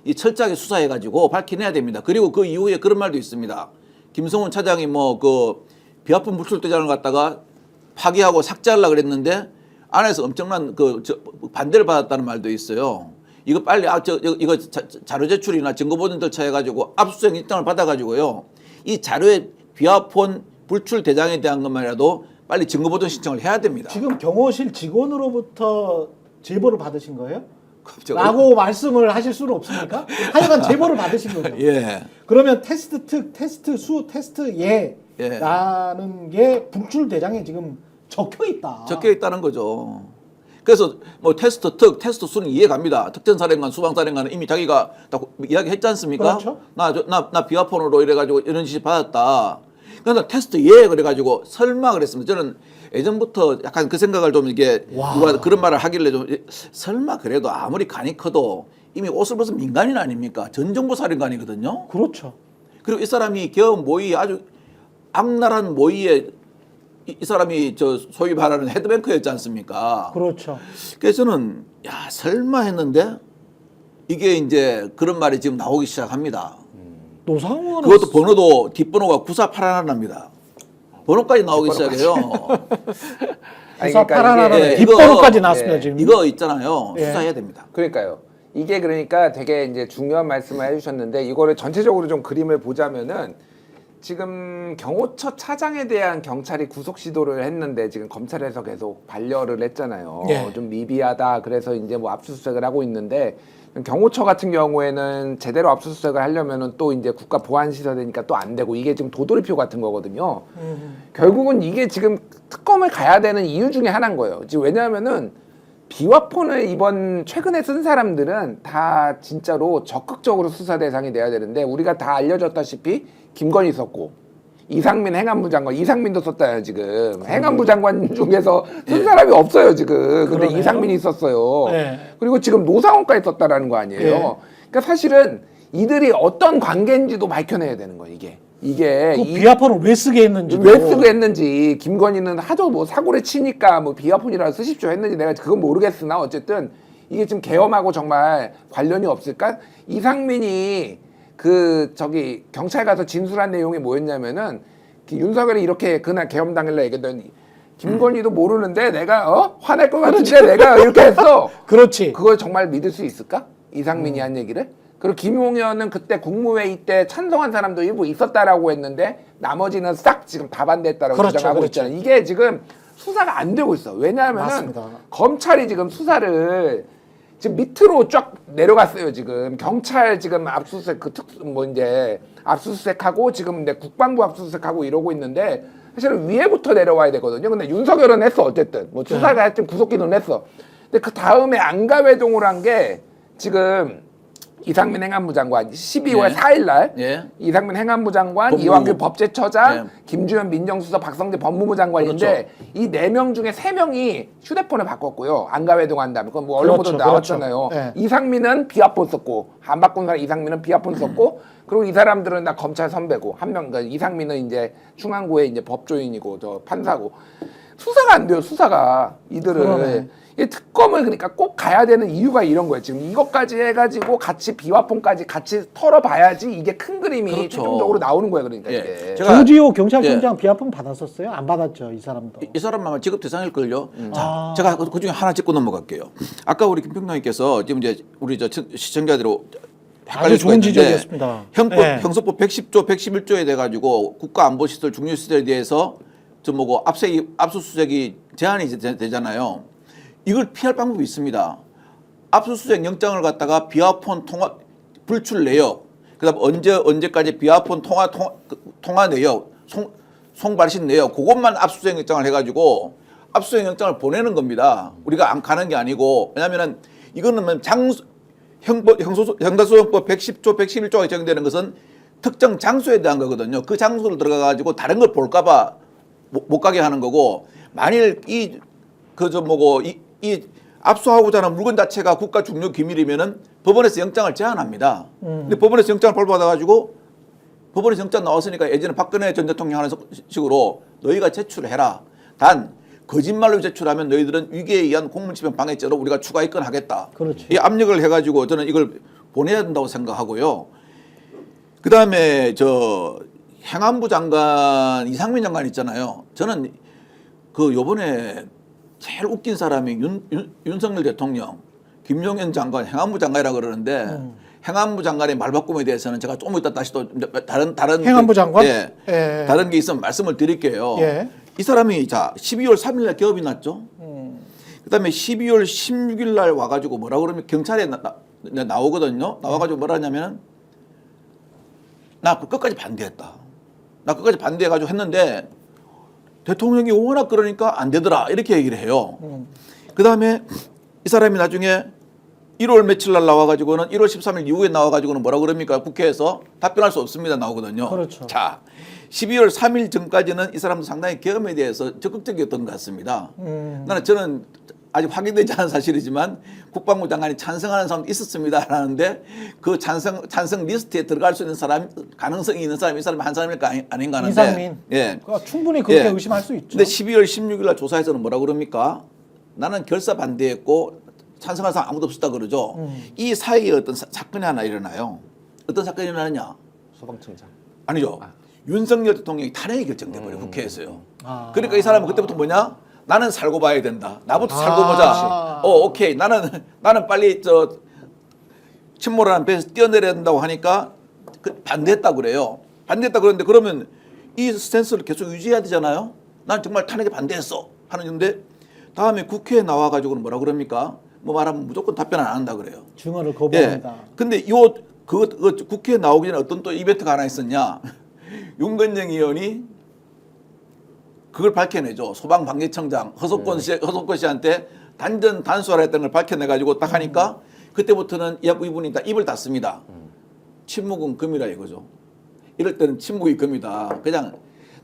이 철저하게 수사해가지고 밝혀내야 됩니다. 그리고 그 이후에 그런 말도 있습니다. 김성훈 차장이 뭐 그 비아폰 불출대장을 갖다가 파기하고 삭제하려고 그랬는데 안에서 엄청난 반대를 받았다는 말도 있어요. 이거 빨리 이거 자료 제출이나 증거 보존 절차해가지고 압수수색 일정을 받아가지고요. 이 자료에 비아폰 불출 대장에 대한 것만이라도 빨리 증거 보존 신청을 해야 됩니다. 지금 경호실 직원으로부터 제보를 받으신 거예요? 갑자기 라고 말씀을 하실 수는 없습니까? 하여간 제보를 받으신 거죠. 예. 그러면 테스트 특, 테스트 수, 테스트 예. 예라는 게 불출 대장에 지금 적혀 있다. 적혀 있다는 거죠. 그래서 뭐 테스트 특, 테스트 수는 이해갑니다. 특전사령관, 수방사령관은 이미 자기가 다 이야기했지 않습니까? 그렇죠. 나 비아폰으로 이래가지고 이런 지시 받았다. 그러니까 테스트 예 그래가지고 설마 그랬습니다. 저는 예전부터 약간 그 생각을 좀 이게 와. 누가 그런 말을 하길래 좀 설마 그래도 아무리 간이 커도 이미 옷을 벗은 민간인 아닙니까? 전 정부 사령관이거든요. 그렇죠. 그리고 이 사람이 겨우 모의 아주 악랄한 모의에 이 사람이 저 소위 말하는 헤드뱅커였지 않습니까? 그렇죠. 그래서 저는 야 설마 했는데 이게 이제 그런 말이 지금 나오기 시작합니다. 노상원은 그것도 번호도 뒷번호가 9481납니다. 번호까지 나오기 시작해요. 아니, 구사 그러니까 팔아라는 이게- 뒷번호까지 이거- 나왔습니다. 예. 지금. 이거 있잖아요. 예. 수사해야 됩니다. 그러니까요. 이게 그러니까 되게 이제 중요한 말씀을 해주셨는데 이거를 전체적으로 좀 그림을 보자면은 지금 경호처 차장에 대한 경찰이 구속 시도를 했는데 지금 검찰에서 계속 반려를 했잖아요. 예. 좀 미비하다. 그래서 이제 뭐 압수수색을 하고 있는데 경호처 같은 경우에는 제대로 압수수색을 하려면은 또 이제 국가 보안 시설이니까 또 안 되고 이게 지금 도돌이표 같은 거거든요. 결국은 이게 지금 특검을 가야 되는 이유 중에 하나인 거예요. 지금 왜냐하면은 비와폰을 이번 최근에 쓴 사람들은 다 진짜로 적극적으로 수사 대상이 돼야 되는데 우리가 다 알려졌다시피 김건희 썼고 이상민 행안부 장관 이상민도 썼다요 지금 행안부 장관 중에서 쓴 사람이 없어요 지금 근데 그러네요. 이상민이 썼어요. 네. 그리고 지금 노상원까지 썼다라는 거 아니에요. 네. 그러니까 사실은 이들이 어떤 관계인지도 밝혀내야 되는 거예요 이게 그 비아폰을 왜 쓰게 했는지. 왜 쓰고 했는지 김건희는 하도 뭐 사고를 치니까 뭐 비아폰이라도 쓰십시오 했는지 내가 그건 모르겠으나 어쨌든 이게 지금 계엄하고 정말 관련이 없을까? 이상민이 그 저기 경찰 가서 진술한 내용이 뭐였냐면은 윤석열이 이렇게 그날 계엄 당일날 얘기했더니 김건희도 모르는데 내가 화낼 것 같은데 내가 이렇게 했어. 그렇지. 그걸 정말 믿을 수 있을까? 이상민이 한 얘기를? 그리고 김용현은 그때 국무회의 때 찬성한 사람도 일부 있었다라고 했는데 나머지는 싹 지금 다 반대했다라고 그렇죠, 주장하고 그렇죠. 있잖아요. 이게 지금 수사가 안 되고 있어. 왜냐하면은 맞습니다. 검찰이 지금 수사를 지금 밑으로 쫙 내려갔어요. 지금 경찰 지금 압수수색 이제 압수수색하고 지금 내 국방부 압수수색하고 이러고 있는데 사실은 위에부터 내려와야 되거든요. 근데 윤석열은 했어 어쨌든 뭐 수사가 하여튼 구속기는 했어. 근데 그 다음에 안가회동을 한 게 지금 이상민 행안부 장관 12월 예. 4일 날 예. 이상민 행안부 장관, 법무부. 이완규 법제처장, 예. 김주현 민정수석, 박성재 법무부 장관인데 이 4명 중에 3명이 휴대폰을 바꿨고요. 안가회동 한 다음에 그건 뭐 언론 보도 그렇죠, 나왔잖아요. 그렇죠. 예. 이상민은 비아폰 썼고 안 바꾼 사람 이상민은 비아폰 썼고 그리고 이 사람들은 다 검찰 선배고 한 명 그러니까 이상민은 이제 충안구의 이제 법조인이고 저 판사고 수사가 안 돼요. 수사가 이들은 그러네. 이 특검을 그러니까 꼭 가야 되는 이유가 이런 거예요. 지금 이것까지 해가지고 같이 비화폰까지 같이 털어봐야지 이게 큰 그림이 그렇죠. 최종적으로 나오는 거예요. 그러니까 예. 이게. 제가 조지호 경찰청장 비하폰 받았었어요? 안 받았죠, 이 사람도. 이 사람만 직업 대상일걸요. 자, 아. 제가 그 중에 하나 짚고 넘어갈게요. 아까 우리 김평론님께서 지금 이제 우리 저 시청자들로 아주 좋은 지적이었습니다. 네. 형소법 110조, 111조에 돼 가지고 국가안보시설 중요시설에 대해서 저 뭐고 압수수색이 제한이 되잖아요. 이걸 피할 방법이 있습니다. 압수수색 영장을 갖다가 비화폰 통화 불출 내역, 그다음 언제까지 비화폰 통화 내역, 송발신 내역, 그것만 압수수색 영장을 해가지고 압수수색 영장을 보내는 겁니다. 우리가 안 가는 게 아니고 왜냐하면은 이거는 형사소송법 110조, 111조가 적용되는 것은 특정 장소에 대한 거거든요. 그 장소를 들어가 가지고 다른 걸 볼까봐 못 가게 하는 거고 만일 이 압수하고자 하는 물건 자체가 국가 중요 기밀이면은 법원에서 영장을 제한합니다. 근데 법원에서 영장을 발부받아가지고 법원에서 영장 나왔으니까 예전에 박근혜 전 대통령 하는 식으로 너희가 제출해라. 단 거짓말로 제출하면 너희들은 위계에 의한 공무집행 방해죄로 우리가 추가 입건하겠다. 그렇지. 이 압력을 해가지고 저는 이걸 보내야 된다고 생각하고요. 그 다음에 저 행안부 장관 이상민 장관 있잖아요. 저는 그 요번에 제일 웃긴 사람이 윤석열 대통령, 김용현 장관, 행안부 장관이라고 그러는데 행안부 장관의 말바꿈에 대해서는 제가 좀 이따 다시 또 다른 행안부 장관? 예, 예. 다른 게 있으면 말씀을 드릴게요. 예. 이 사람이 자 12월 3일 날 개업이 났죠. 그다음에 12월 16일 날 와가지고 뭐라 그러면 경찰에 나오거든요. 나와가지고 뭐라 하냐면은 나 끝까지 반대했다. 나 끝까지 반대해가지고 했는데 대통령이 워낙 그러니까 안 되더라 이렇게 얘기를 해요. 그 다음에 이 사람이 나중에 1월 며칠 날 나와가지고는 1월 13일 이후에 나와가지고는 뭐라 그럽니까? 국회에서 답변할 수 없습니다 나오거든요. 그렇죠. 자, 12월 3일 전까지는 이 사람도 상당히 계엄에 대해서 적극적이었던 것 같습니다. 저는 아직 확인되지 않은 사실이지만 국방부 장관이 찬성하는 사람도 있었습니다 하는데 그 찬성 리스트에 들어갈 수 있는 사람 가능성이 있는 사람이 이 사람이 한 사람일까 아닌가 하는데 이상민. 예. 그러니까 충분히 그렇게 예. 의심할 수 있죠. 근데 12월 16일 날 조사에서는 뭐라 그럽니까? 나는 결사 반대했고 찬성한 사람 아무도 없었다 그러죠. 이 사이에 어떤 사건이 하나 일어나요. 어떤 사건이 일어나느냐? 소방청장. 아니죠. 윤석열 대통령이 탄핵이 결정돼 버려 국회에서요. 아. 그러니까 이 사람은 그때부터 뭐냐? 나는 살고 봐야 된다. 나부터 살고 아. 보자. 오케이. 나는 빨리 저 침몰하는 배에서 뛰어내려야 된다고 하니까 반대했다 그래요. 반대했다 그러는데 그러면 이 스탠스를 계속 유지해야 되잖아요. 난 정말 탄핵에 반대했어 하는데 다음에 국회에 나와가지고는 뭐라 그럽니까? 뭐 말하면 무조건 답변 안 한다 그래요. 증언을 거부합니다. 근데 그 국회에 나오기 전에 어떤 또 이벤트가 하나 있었냐? 윤건영 의원이 그걸 밝혀내죠. 소방방재청장 허석권 씨한테 단수하라 했던 걸 밝혀내가지고 딱 하니까 그때부터는 이분이 다 입을 닫습니다. 침묵은 금이라 이거죠. 이럴 때는 침묵이 금이다. 그냥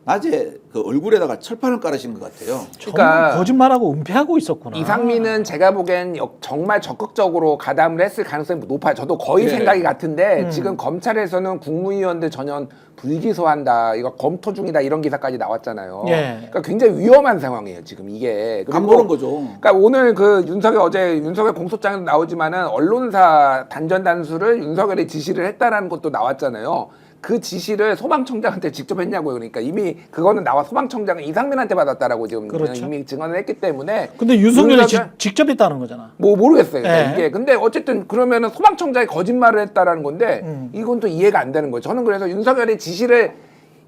낮에 그 얼굴에다가 철판을 깔으신 것 같아요. 정말 거짓말하고 은폐하고 있었구나. 이상민은 제가 보기엔 정말 적극적으로 가담을 했을 가능성이 높아요. 저도 거의 네. 생각이 같은데 지금 검찰에서는 국무위원들 전원 불기소한다, 이거 검토 중이다 이런 기사까지 나왔잖아요. 예. 그러니까 굉장히 위험한 상황이에요 지금 이게. 그리고 안 보는 거죠. 그러니까 오늘 그 어제 윤석열 공소장에도 나오지만은 언론사 단전 단수를 윤석열이 지시를 했다라는 것도 나왔잖아요. 그 지시를 소방청장한테 직접 했냐고요. 그러니까 이미 그거는 나와 소방청장은 이상민한테 받았다라고 지금 그렇죠. 이미 증언을 했기 때문에. 근데 윤석열이 윤석열- 직접 했다는 거잖아. 뭐 모르겠어요. 그러니까 네. 이게 근데 어쨌든 그러면은 소방청장이 거짓말을 했다라는 건데 이건 또 이해가 안 되는 거예요. 저는 그래서 윤석열이 지시를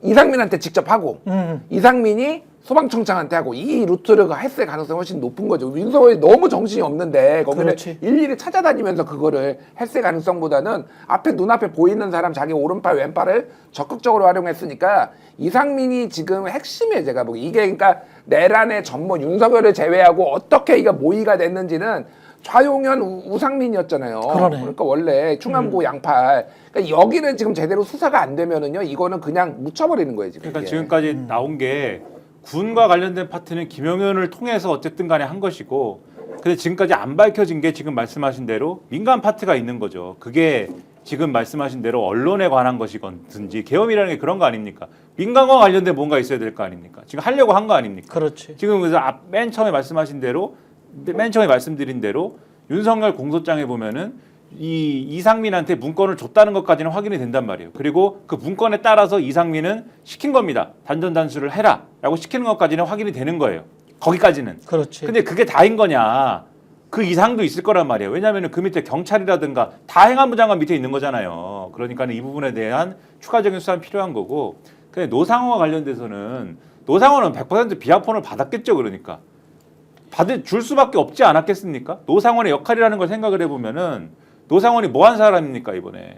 이상민한테 직접 하고 이상민이 소방청장한테 하고 이 루트를 했을 가능성이 훨씬 높은 거죠. 윤석열이 너무 정신이 없는데 거기를 그렇지. 일일이 찾아다니면서 그거를 했을 가능성보다는 앞에 눈앞에 보이는 사람 자기 오른팔 왼팔을 적극적으로 활용했으니까 이상민이 지금 핵심이에요. 제가 보기 이게 그러니까 내란의 전모 윤석열을 제외하고 어떻게 이게 모의가 됐는지는 좌용현 우상민이었잖아요. 그러네. 그러니까 원래 충암고 양팔. 그러니까 여기는 지금 제대로 수사가 안 되면은요, 이거는 그냥 묻혀버리는 거예요 지금. 그러니까 이게. 지금까지 나온 게 군과 관련된 파트는 김용현을 통해서 어쨌든 간에 한 것이고, 근데 지금까지 안 밝혀진 게 지금 말씀하신 대로 민간 파트가 있는 거죠. 그게 지금 말씀하신 대로 언론에 관한 것이든지 계엄이라는 게 그런 거 아닙니까? 민간과 관련된 뭔가 있어야 될 거 아닙니까? 지금 하려고 한 거 아닙니까? 그렇지. 지금 그래서 맨 처음에 말씀하신 대로, 맨 처음에 말씀드린 대로 윤석열 공소장에 보면은 이 이상민한테 문건을 줬다는 것까지는 확인이 된단 말이에요. 그리고 그 문건에 따라서 이상민은 시킨 겁니다. 단전단수를 해라라고 시키는 것까지는 확인이 되는 거예요. 거기까지는. 그렇지. 근데 그게 다인 거냐? 그 이상도 있을 거란 말이에요. 왜냐하면 그 밑에 경찰이라든가 다 행안부 장관 밑에 있는 거잖아요. 그러니까 이 부분에 대한 추가적인 수사는 필요한 거고. 근데 노상원과 관련돼서는 노상원은 100% 비하폰을 받았겠죠. 그러니까 줄 수밖에 없지 않았겠습니까? 노상원의 역할이라는 걸 생각을 해보면은 노상원이 뭐 한 사람입니까 이번에?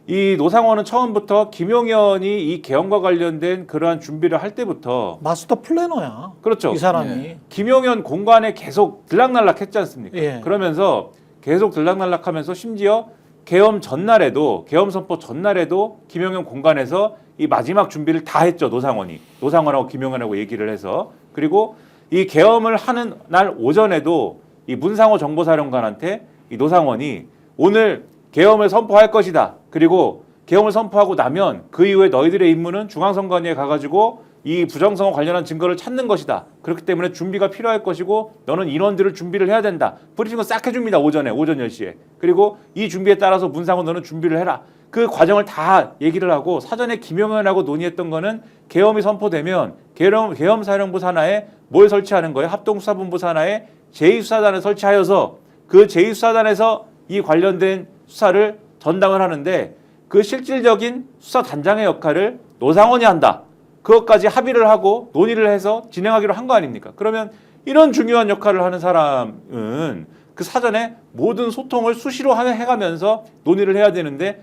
이 노상원은 처음부터 김용현이 이 개헌과 관련된 그러한 준비를 할 때부터 마스터 플래너야. 그렇죠. 이 사람이. 예. 김용현 공간에 계속 들락날락했지 않습니까? 예. 그러면서 계속 들락날락하면서 심지어 계엄 전날에도 계엄 선포 전날에도 김용현 공간에서 이 마지막 준비를 다 했죠. 노상원하고 김용현하고 얘기를 해서. 그리고 이 계엄을 하는 날 오전에도 이 문상호 정보사령관한테 이 노상원이 오늘 계엄을 선포할 것이다. 그리고 계엄을 선포하고 나면 그 이후에 너희들의 임무는 중앙선관위에 가가지고 이 부정선거 관련한 증거를 찾는 것이다. 그렇기 때문에 준비가 필요할 것이고 너는 인원들을 준비를 해야 된다. 브리핑을 싹 해줍니다. 오전 10시에. 그리고 이 준비에 따라서 문상호 너는 준비를 해라. 그 과정을 다 얘기를 하고 사전에 김용현하고 논의했던 거는 계엄이 선포되면 계엄사령부 산하에 뭘 설치하는 거예요? 합동수사본부 산하에 제2수사단을 설치하여서 그 제2수사단에서 이 관련된 수사를 전담을 하는데 그 실질적인 수사단장의 역할을 노상원이 한다. 그것까지 합의를 하고 논의를 해서 진행하기로 한 거 아닙니까? 그러면 이런 중요한 역할을 하는 사람은 그 사전에 모든 소통을 수시로 해가면서 논의를 해야 되는데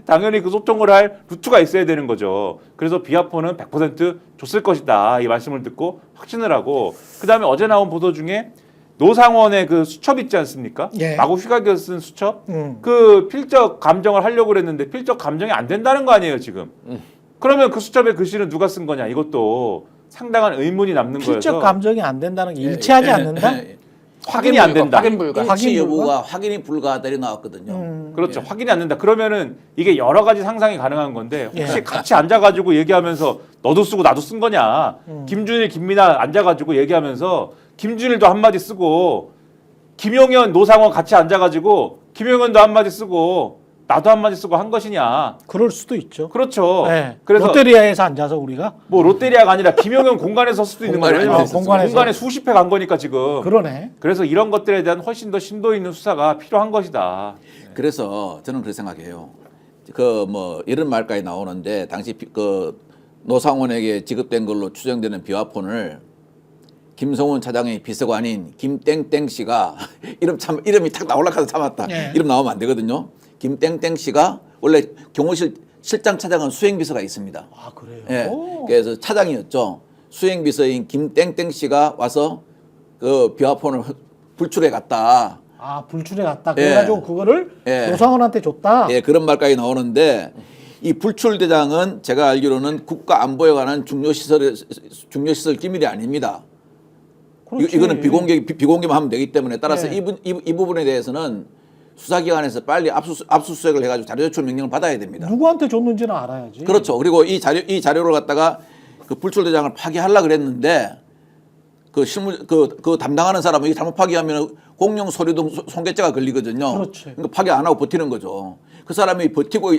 당연히 그 소통을 할 루트가 있어야 되는 거죠. 그래서 비하폰은 100% 줬을 것이다. 이 말씀을 듣고 확신을 하고 그다음에 어제 나온 보도 중에 노상원의 그 수첩 있지 않습니까? 예. 마구 휘갈겨 쓴 수첩. 그 필적 감정을 하려고 그랬는데 필적 감정이 안 된다는 거 아니에요, 지금. 그러면 그 수첩의 글씨는 누가 쓴 거냐? 이것도 상당한 의문이 남는 거여서. 필적 감정이 안 된다는 게 일치하지 않는다? 확인이 안 된다. 확인 불가. 일치 확인 여부가 확인이 불가하다리 나왔거든요. 그렇죠. 확인이 안 된다. 그러면은 이게 여러 가지 상상이 가능한 건데 혹시 예. 같이 앉아가지고 얘기하면서 너도 쓰고 나도 쓴 거냐? 김준일, 김민아 앉아가지고 얘기하면서 김준일도 한마디 쓰고 김용현, 노상원 같이 앉아가지고 김용현도 한마디 쓰고 나도 한마디 쓰고 한 것이냐? 그럴 수도 있죠. 그렇죠. 네. 그래서 롯데리아에서 앉아서 우리가 뭐 롯데리아가 아니라 김용현 공간에 섰을 수도 있는 거예요. 공간에 왜냐면 앉아서. 공간에 수십 회 간 거니까 지금. 그러네. 그래서 이런 것들에 대한 훨씬 더 심도 있는 수사가 필요한 것이다. 그래서 저는 그렇게 생각해요. 그 뭐 이런 말까지 나오는데 당시 그 노상원에게 지급된 걸로 추정되는 비화폰을 김성훈 차장의 비서관인 김땡땡 씨가 이름이 탁 나올라가서 참았다. 네. 이름 나오면 안 되거든요. 김땡땡 씨가 원래 경호실 실장 차장은 수행비서가 있습니다. 아 그래요? 예. 오. 그래서 차장이었죠. 수행비서인 김땡땡 씨가 와서 그 비화폰을 불출해 갔다. 아 불출해 갔다. 예. 그래가지고 그거를 예. 노상원한테 줬다. 예, 그런 말까지 나오는데 이 불출대장은 제가 알기로는 국가 안보에 관한 중요시설 기밀이 아닙니다. 그렇지. 이거는 비공개만 하면 되기 때문에 따라서 예. 이 부분에 대해서는 수사기관에서 빨리 압수수색을 해가지고 자료 제출 명령을 받아야 됩니다. 누구한테 줬는지는 알아야지. 그렇죠. 그리고 이 자료를 갖다가 그 불출대장을 파기하려고 그랬는데 그 담당하는 사람은 이 잘못 파기하면 공용 서류 등 손괴죄가 걸리거든요. 그렇지. 그러니까 파기 안 하고 버티는 거죠. 그 사람이 버티고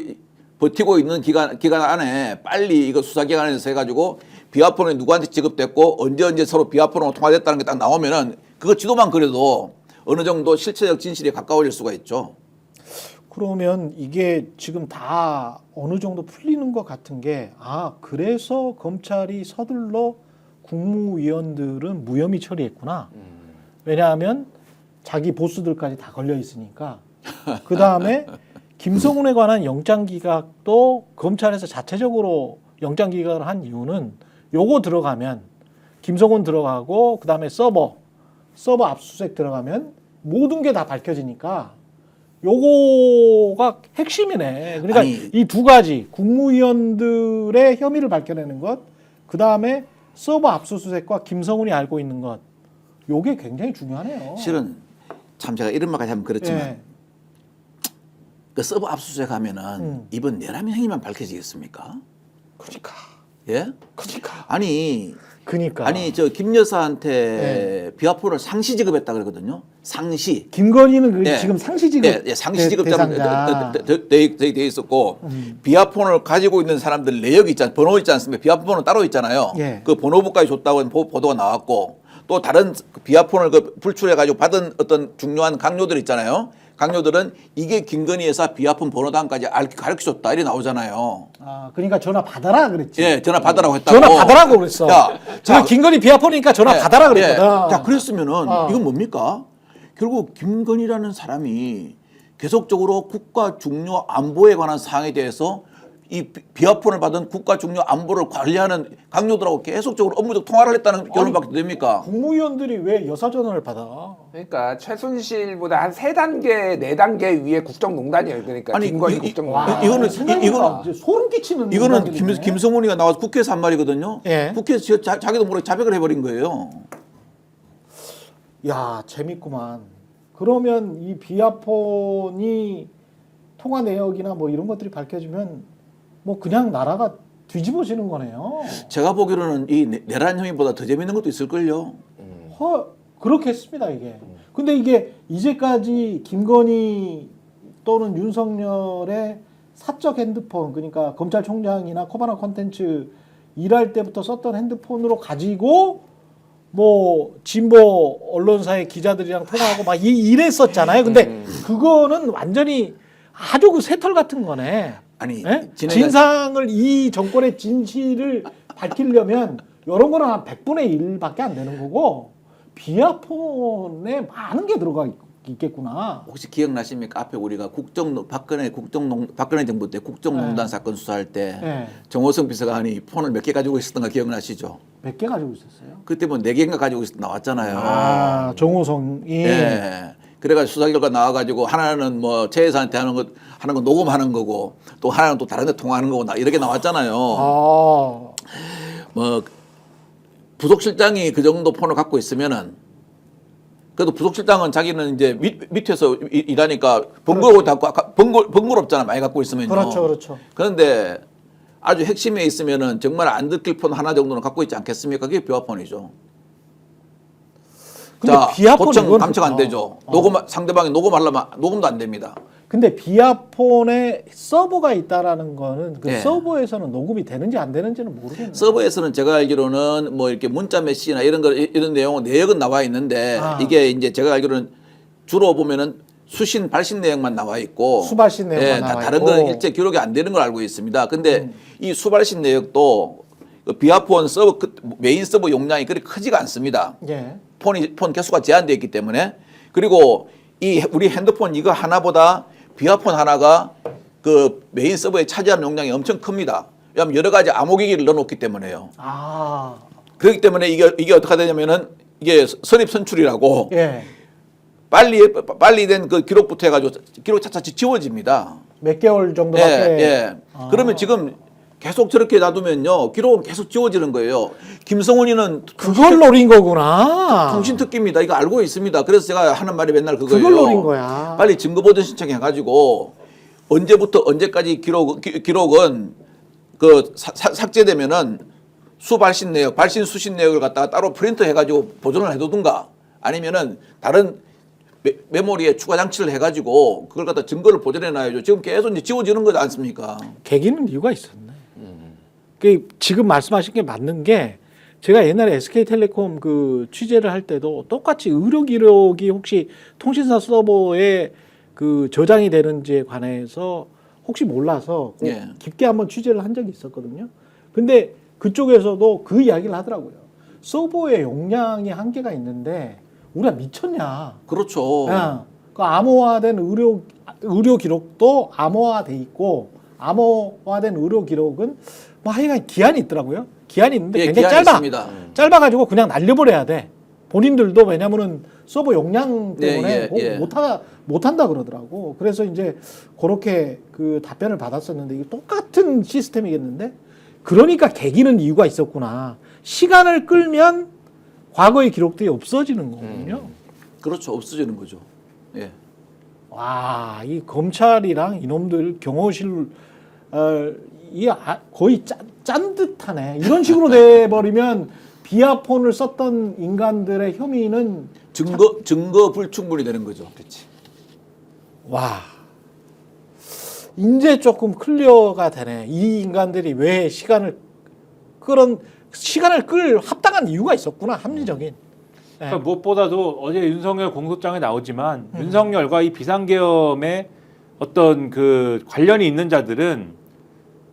버티고 있는 기간 안에 빨리 이거 수사기관에서 해가지고 비화폰이 누구한테 지급됐고 언제 서로 비화폰으로 통화됐다는 게 딱 나오면은 그거 지도만 그려도 어느 정도 실체적 진실에 가까워질 수가 있죠. 그러면 이게 지금 다 어느 정도 풀리는 것 같은 게, 그래서 검찰이 서둘러 국무위원들은 무혐의 처리했구나. 왜냐하면 자기 보스들까지 다 걸려 있으니까. 그 다음에 김성훈에 관한 영장 기각도 검찰에서 자체적으로 영장 기각을 한 이유는 요거 들어가면 김성훈 들어가고 그 다음에 서버 압수수색 들어가면 모든 게 다 밝혀지니까 요거가 핵심이네. 그러니까 이 두 가지 국무위원들의 혐의를 밝혀내는 것, 그 다음에 서버 압수수색과 김성훈이 알고 있는 것, 요게 굉장히 중요하네요. 실은 참 제가 이런 말까지 하면 그렇지만 예. 그 서버 압수수색 하면은 이번 내란 행위만 밝혀지겠습니까? 그러니까. 예? 그러니까. 아니 그러니까. 저 김 여사한테 비화폰을 상시 지급했다 그러거든요. 상시. 김건희는 예. 지금 상시 지급 상시 지급자로 대상자. 돼 있었고 비화폰을 가지고 있는 사람들 내역이 번호 있지 않습니까? 비화폰은 따로 있잖아요. 예. 그 번호부까지 줬다고 보도가 나왔고 또 다른 비화폰을 불출해 가지고 받은 어떤 중요한 강요들 있잖아요. 강요들은 이게 김건희 여사 비화폰 번호단까지 가르쳐줬다 이래 나오잖아요. 그러니까 전화 받아라 그랬지. 예, 전화 받으라고 했다고. 전화 받아라고 그랬어. 야, 자, 김건희 비하폰이니까 전화 예, 받아라 그랬거든. 예. 자, 그랬으면은 이건 뭡니까? 결국 김건희라는 사람이 계속적으로 국가 중요 안보에 관한 사항에 대해서 이 비화폰을 받은 국가 중요 안보를 관리하는 강요들하고 계속적으로 업무적 통화를 했다는 결론밖에 됩니까? 국무위원들이 왜 여사 전화를 받아? 그러니까 최순실보다 한 3단계, 4단계 위에 국정농단이에요. 그러니까 아니, 김건희 국정농단. 이거는 이제 소름 끼치는 이거는 농담들이네. 김성훈이가 나와서 국회에서 한 말이거든요. 예. 국회에서 자기도 모르게 자백을 해버린 거예요. 야, 재밌구만. 그러면 이 비하폰이 통화 내역이나 뭐 이런 것들이 밝혀지면 뭐 그냥 나라가 뒤집어지는 거네요. 제가 보기로는 이 내란 혐의보다 더 재밌는 것도 있을걸요. 그렇겠습니다, 이게. 근데 이게 이제까지 김건희 또는 윤석열의 사적 핸드폰, 그러니까 검찰총장이나 코바나 콘텐츠 일할 때부터 썼던 핸드폰으로 가지고 뭐 진보 언론사의 기자들이랑 통화하고 막 이랬었잖아요. 근데 그거는 완전히 아주 그 새털 같은 거네. 아니, 예? 진상을 이 정권의 진실을 밝히려면 이런 거는 한 100분의 1밖에 안 되는 거고 비하폰에 많은 게 들어가 있겠구나. 혹시 기억나십니까? 앞에 우리가 박근혜 정부 때 국정농단 사건 수사할 때 정호성 비서관이 폰을 몇 개 가지고 있었던 거 기억나시죠? 몇 개 가지고 있었어요? 그때 뭐 4개인가 가지고 나왔잖아요. 정호성이. 예. 그래가지고 수사 결과 나와가지고 하나는 뭐 최 여사한테 하는 거 녹음하는 거고 또 하나는 또 다른 데 통화하는 거고 이렇게 나왔잖아요. 뭐 부속실장이 그 정도 폰을 갖고 있으면은 그래도 부속실장은 자기는 이제 밑에서 일하니까 번거롭잖아. 많이 갖고 있으면요. 그렇죠. 그런데 아주 핵심에 있으면은 정말 안 들킬 폰 하나 정도는 갖고 있지 않겠습니까? 그게 비화폰이죠. 근데 자, 비하폰 고청 감청 안 되죠. 상대방이 녹음하려면 녹음도 안 됩니다. 근데 비하폰에 서버가 있다라는 거는 그 예. 서버에서는 녹음이 되는지 안 되는지는 모르겠네요. 서버에서는 제가 알기로는 뭐 이렇게 문자 메시지나 이런 내역은 나와 있는데 이게 이제 제가 알기로는 주로 보면은 수신 발신 내역만 나와 있고 수발신 내역만 나와 다른 있고. 거는 일체 기록이 안 되는 걸 알고 있습니다. 근데 이 수발신 내역도 그 비하폰 서버 메인 서버 용량이 그렇게 크지가 않습니다. 예. 폰 개수가 제한되어 있기 때문에 그리고 이 우리 핸드폰 이거 하나보다 비화폰 하나가 그 메인 서버에 차지하는 용량이 엄청 큽니다. 왜냐하면 여러 가지 암호기기를 넣어놓기 때문에요. 그렇기 때문에 이게 어떻게 되냐면은 이게 선입 선출이라고 예. 빨리 된 그 기록부터 해가지고 기록 차차치 지워집니다. 몇 개월 정도밖에. 예. 그러면 지금 계속 저렇게 놔두면요 기록은 계속 지워지는 거예요. 김성훈이는 그걸 노린 거구나. 통신특기입니다. 이거 알고 있습니다. 그래서 제가 하는 말이 맨날 그거예요. 그걸 노린 거야. 빨리 증거보전 신청해가지고 언제부터 언제까지 기록은 그 삭제되면은 수발신 내역, 발신 수신 내역을 갖다가 따로 프린트 해가지고 보존을 해두든가 아니면은 다른 메모리에 추가 장치를 해가지고 그걸 갖다 증거를 보존해놔야죠. 지금 계속 이제 지워지는 거지 않습니까? 계기는 이유가 있었네. 그 지금 말씀하신 게 맞는 게 제가 옛날에 SK텔레콤 그 취재를 할 때도 똑같이 의료 기록이 혹시 통신사 서버에 그 저장이 되는지에 관해서 혹시 몰라서 예. 깊게 한번 취재를 한 적이 있었거든요. 근데 그쪽에서도 그 이야기를 하더라고요. 서버의 용량이 한계가 있는데 우리가 미쳤냐? 그렇죠. 야, 그 암호화된 의료 기록도 암호화돼 있고 암호화된 의료 기록은 뭐 하여간 기한이 있더라고요. 기한이 있는데 예, 굉장히 기한이 짧아. 있습니다. 짧아가지고 그냥 날려버려야 돼. 본인들도 왜냐면은 서버 용량 때문에 못한다 그러더라고. 그래서 이제 그렇게 그 답변을 받았었는데 이게 똑같은 시스템이겠는데 그러니까 개기는 이유가 있었구나. 시간을 끌면 과거의 기록들이 없어지는 거군요. 그렇죠. 없어지는 거죠. 예. 와, 이 검찰이랑 이놈들 경호실 거의 짠 듯하네. 이런 식으로 돼버리면 비아폰을 썼던 인간들의 혐의는 증거 불충분이 되는 거죠. 그렇지. 와, 이제 조금 클리어가 되네. 이 인간들이 왜 시간을 끌 합당한 이유가 있었구나. 합리적인. 그러니까 무엇보다도 어제 윤석열 공소장에 나오지만 윤석열과 이 비상계엄의 어떤 그 관련이 있는 자들은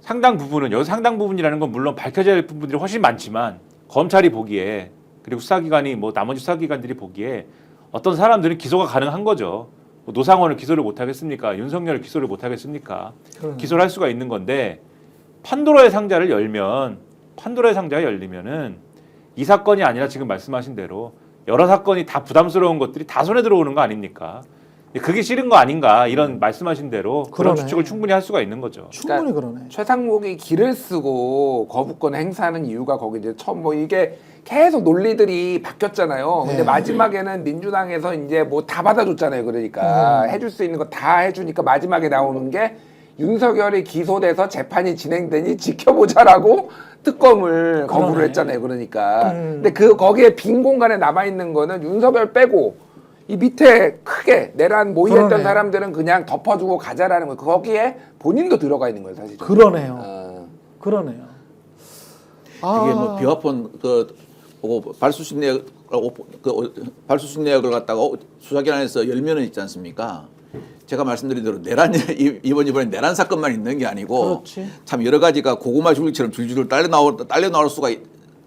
상당 부분은 여기 상당 부분이라는 건 물론 밝혀져야 할 부분들이 훨씬 많지만 검찰이 보기에 그리고 수사기관이 뭐 나머지 수사기관들이 보기에 어떤 사람들은 기소가 가능한 거죠. 뭐 노상원을 기소를 못 하겠습니까? 윤석열을 기소를 못 하겠습니까? 기소를 할 수가 있는 건데 판도라의 상자가 열리면은 이 사건이 아니라 지금 말씀하신 대로 여러 사건이 다 부담스러운 것들이 다 손에 들어오는 거 아닙니까? 그게 싫은 거 아닌가 이런 말씀하신 대로 그런 그러네. 추측을 충분히 할 수가 있는 거죠. 충분히 그러네. 최상목이 길을 쓰고 거부권을 행사하는 이유가 거기 이제 처음 뭐 이게 계속 논리들이 바뀌었잖아요. 근데 네. 마지막에는 민주당에서 이제 뭐 다 받아줬잖아요. 그러니까 해줄 수 있는 거 다 해주니까 마지막에 나오는 게 윤석열이 기소돼서 재판이 진행되니 지켜보자라고 특검을 거부를 그러네. 했잖아요. 그러니까. 근데 거기에 빈 공간에 남아 있는 거는 윤석열 빼고 이 밑에 크게 내란 모의했던 그러네. 사람들은 그냥 덮어주고 가자라는 거예요. 거기에 본인도 들어가 있는 거예요, 사실. 그러네요. 그러네요. 이게 뭐 비화폰 발수식 내역을 갖다가 수사기관에서 열면은 있지 않습니까? 제가 말씀드린 대로 이번에 내란 사건만 있는 게 아니고 그렇지. 참 여러 가지가 고구마 줄기처럼 줄줄 딸려 나올 수가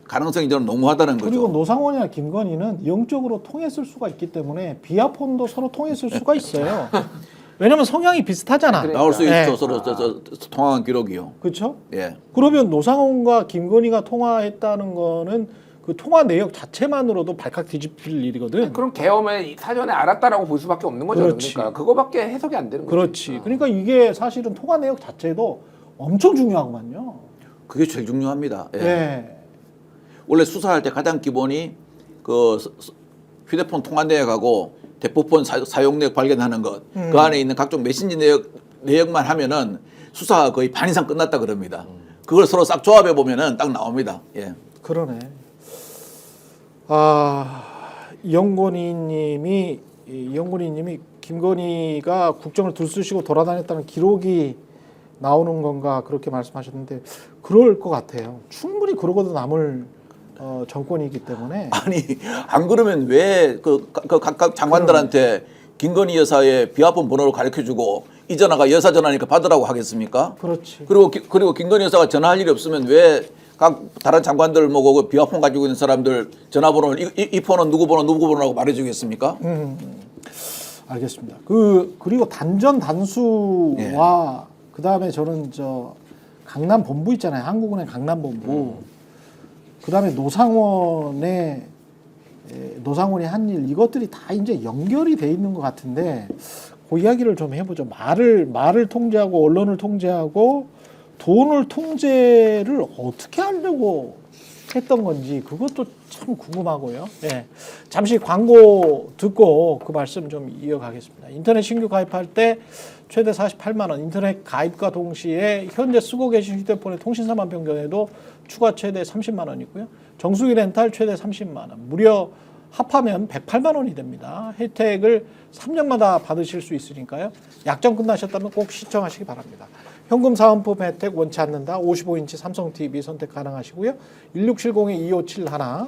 가능성이 저는 너무하다는 거죠. 그리고 노상원이나 김건희는 영적으로 통했을 수가 있기 때문에 비아폰도 서로 통했을 수가 있어요. 왜냐면 성향이 비슷하잖아. 나올 수 네. 있죠. 서로 통화한 기록이요. 그렇죠? 예. 그러면 노상원과 김건희가 통화했다는 거는 그 통화 내역 자체만으로도 발칵 뒤집힐 일이거든. 그럼 계엄을 사전에 알았다라고 볼 수밖에 없는 거죠. 그렇지. 그러니까 그거밖에 해석이 안 되는 거죠. 그렇지. 그러니까 이게 사실은 통화 내역 자체도 엄청 중요하구만요. 그게 제일 중요합니다. 예. 네. 원래 수사할 때 가장 기본이 그 휴대폰 통화 내역하고 대포폰 사용 내역 발견하는 것, 그 안에 있는 각종 메신저 내역만 하면은 수사가 거의 반 이상 끝났다 그럽니다. 그걸 서로 싹 조합해 보면은 딱 나옵니다. 예. 그러네. 영건희님이 김건희가 국정을 들쑤시고 돌아다녔다는 기록이 나오는 건가 그렇게 말씀하셨는데 그럴 것 같아요. 충분히 그러고도 남을 정권이기 때문에. 아니 안 그러면 왜 각각 장관들한테 김건희 여사의 비화폰 번호를 가르쳐주고 이 전화가 여사 전화니까 받으라고 하겠습니까? 그렇지. 그리고 김건희 여사가 전화할 일이 없으면 왜 각 다른 장관들 뭐고 그 비화폰 가지고 있는 사람들 전화번호를 이 폰은 누구 번호라고 말해주겠습니까? 알겠습니다. 그리고 단전 단수와 그다음에 저는 강남 본부 있잖아요. 한국은행 강남 본부. 그다음에 노상원이 한 일 이것들이 다 이제 연결이 돼 있는 것 같은데 그 이야기를 좀 해보죠. 말을 통제하고 언론을 통제하고 돈을 통제를 어떻게 하려고 했던 건지 그것도 참 궁금하고요. 네. 잠시 광고 듣고 그 말씀 좀 이어가겠습니다. 인터넷 신규 가입할 때 최대 48만 원, 인터넷 가입과 동시에 현재 쓰고 계신 휴대폰의 통신사만 변경해도 추가 최대 30만 원이고요. 정수기 렌탈 최대 30만 원, 무려 합하면 108만 원이 됩니다. 혜택을 3년마다 받으실 수 있으니까요. 약정 끝나셨다면 꼭 신청하시기 바랍니다. 현금 사은품 혜택 원치 않는다. 55인치 삼성 TV 선택 가능하시고요. 1670-2571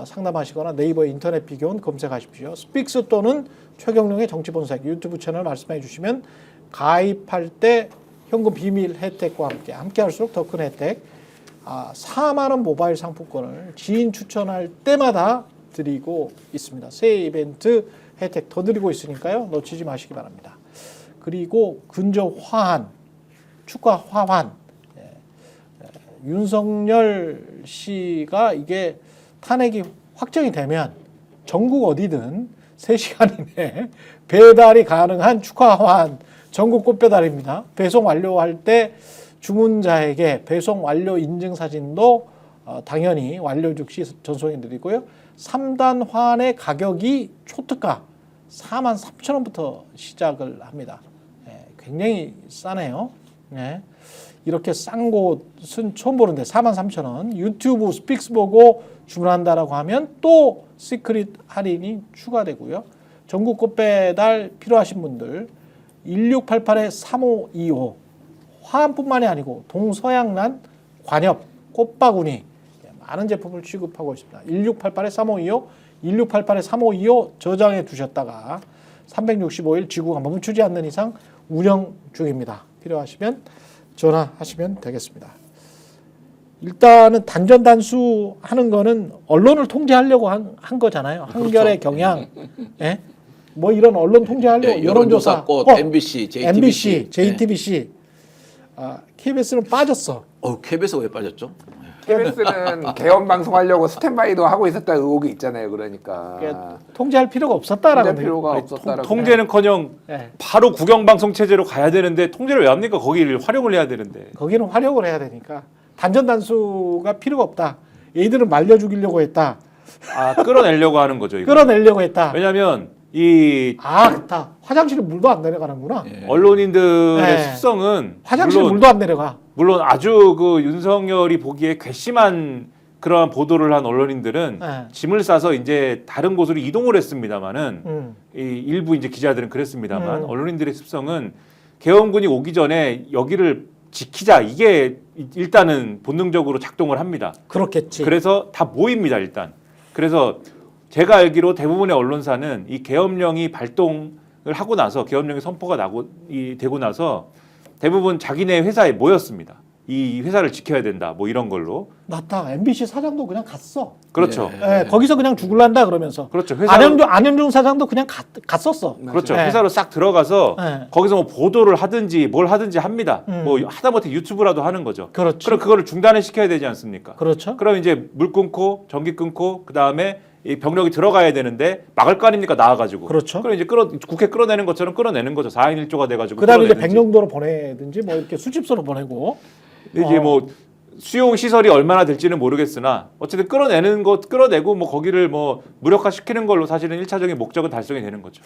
상담하시거나 네이버 인터넷 비교원 검색하십시오. 스픽스 또는 최경령의 정치본색 유튜브 채널 말씀해 주시면 가입할 때 현금 비밀 혜택과 함께 할수록 더 큰 혜택 4만 원 모바일 상품권을 지인 추천할 때마다 드리고 있습니다. 새해 이벤트 혜택 더 드리고 있으니까요. 놓치지 마시기 바랍니다. 그리고 근저 화한, 추가 화환. 윤석열 씨가 이게 탄핵이 확정이 되면 전국 어디든 3시간 이내에 배달이 가능한 추가 화환 전국 꽃배달입니다. 배송 완료할 때 주문자에게 배송 완료 인증 사진도 당연히 완료 즉시 전송해 드리고요. 3단 화환의 가격이 초특가 43,000원부터 시작을 합니다. 굉장히 싸네요. 이렇게 싼 곳은 처음 보는데 43,000원. 유튜브 스픽스 보고 주문한다라고 하면 또 시크릿 할인이 추가되고요. 전국 꽃배달 필요하신 분들 1688-3525 화환뿐만이 아니고 동서양난, 관엽, 꽃바구니 많은 제품을 취급하고 있습니다. 1688-3525 1688-3525 저장해 두셨다가 365일 지구가 멈추지 않는 이상 운영 중입니다. 필요하시면 전화하시면 되겠습니다. 일단은 단전 단수 하는 거는 언론을 통제하려고 한 거잖아요. 한겨레 경향, 예? 뭐 이런 언론 통제하려고 여론조사, 꽃, MBC, JTBC, KBS는 빠졌어. KBS가 왜 빠졌죠? KBS는 개헌 방송하려고 스탠바이도 하고 있었다 의혹이 있잖아요. 그러니까 통제할 필요가 없었다라고. 통제할 필요가 없었다라고. 통제는커녕 네. 바로 국영방송 체제로 가야 되는데 통제를 왜 합니까? 거기를 활용을 해야 되는데. 거기는 활용을 해야 되니까 단전 단수가 필요가 없다. 얘들은 말려 죽이려고 했다. 끌어내려고 하는 거죠. 이거. 끌어내려고 했다. 왜냐하면 다 화장실에 물도 안 내려가는구나. 언론인들의 네. 습성은 화장실에 물도 안 내려가. 물론 아주 그 윤석열이 보기에 괘씸한 그러한 보도를 한 언론인들은 네. 짐을 싸서 이제 다른 곳으로 이동을 했습니다만은 이 일부 이제 기자들은 그랬습니다만 언론인들의 습성은 계엄군이 오기 전에 여기를 지키자 이게 일단은 본능적으로 작동을 합니다. 그렇겠지. 그래서 다 모입니다 일단. 그래서 제가 알기로 대부분의 언론사는 이 계엄령이 발동을 하고 나서 계엄령이 선포가 되고 나서 대부분 자기네 회사에 모였습니다. 이 회사를 지켜야 된다 뭐 이런 걸로. 맞다. MBC 사장도 그냥 갔어. 그렇죠. 예, 거기서 그냥 죽을란다 그러면서. 그렇죠. 회사로, 안현종 사장도 그냥 갔었어. 그렇죠. 네. 회사로 싹 들어가서 네. 거기서 뭐 보도를 하든지 뭘 하든지 합니다. 뭐 하다못해 유튜브라도 하는 거죠. 그렇죠. 그럼 그거를 중단을 시켜야 되지 않습니까? 그렇죠. 그럼 이제 물 끊고 전기 끊고 그 다음에 이 병력이 들어가야 되는데 막을 거 아닙니까 나와가지고. 그렇죠. 그럼 이제 국회 끌어내는 것처럼 끌어내는 거죠. 4인 1조가 돼가지고. 그다음에 이제 끌어내는지. 백령도로 보내든지 뭐 이렇게 수집소로 보내고. 이제 뭐 수용 시설이 얼마나 될지는 모르겠으나 어쨌든 끌어내고 뭐 거기를 뭐 무력화 시키는 걸로 사실은 1차적인 목적은 달성이 되는 거죠.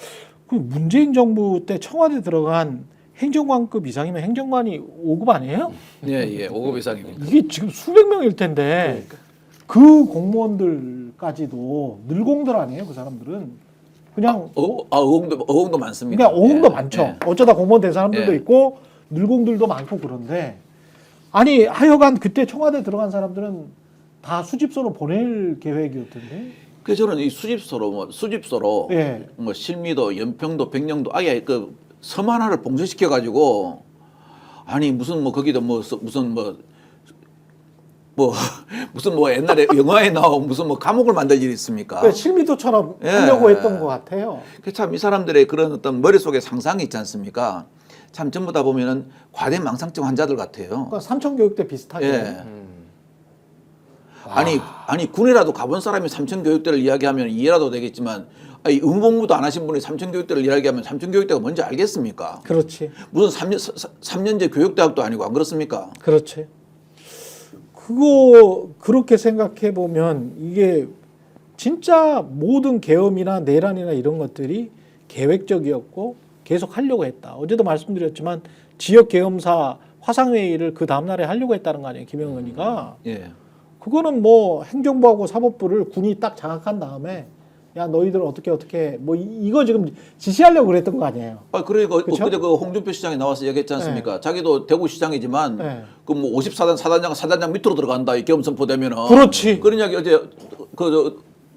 그 문재인 정부 때 청와대 들어간 행정관급 이상이면 행정관이 5급 아니에요? 예, 5급 이상입니다. 이게 지금 수백 명일 텐데 그 공무원들까지도 늘공들 아니에요? 그 사람들은 그냥 의혹도 많습니다. 그냥 어흥도 예, 많죠. 예. 어쩌다 공무원 된 사람들도 예. 있고 늘공들도 많고 그런데 아니 하여간 그때 청와대 들어간 사람들은 다 수집소로 보낼 계획이었던데. 그래서 저는 이 수집소로 예. 뭐 실미도, 연평도, 백령도 아예 그 섬 하나를 봉쇄시켜 가지고 아니 무슨 뭐 거기도 무슨 옛날에 영화에 나온 무슨 뭐 감옥을 만들 일이 있습니까? 실미도처럼 예. 하려고 했던 것 같아요. 참 이 사람들의 그런 어떤 머릿속에 상상이 있지 않습니까? 참 전부 다 보면은 과대망상증 환자들 같아요. 그러니까 삼천교육대 비슷하게. 예. 아니 군이라도 가본 사람이 삼천교육대를 이야기하면 이해라도 되겠지만 의무복무도 안 하신 분이 삼천교육대를 이야기하면 삼천교육대가 뭔지 알겠습니까? 그렇지. 무슨 3년제 교육대학도 아니고 안 그렇습니까? 그렇지. 그거 그렇게 생각해 보면 이게 진짜 모든 계엄이나 내란이나 이런 것들이 계획적이었고 계속 하려고 했다. 어제도 말씀드렸지만 지역 계엄사 화상회의를 그 다음날에 하려고 했다는 거 아니에요, 김영은이가. 예. 그거는 뭐 행정부하고 사법부를 군이 딱 장악한 다음에 야 너희들 어떻게 뭐 이거 지금 지시하려고 그랬던 거 아니에요? 그러니까 그쵸? 엊그제 그 홍준표 시장이 나와서 얘기했지 않습니까? 자기도 대구 시장이지만 네. 그 뭐 54단 사단장 밑으로 들어간다 이 계엄 선포되면은. 그렇지. 그런 이야기 어제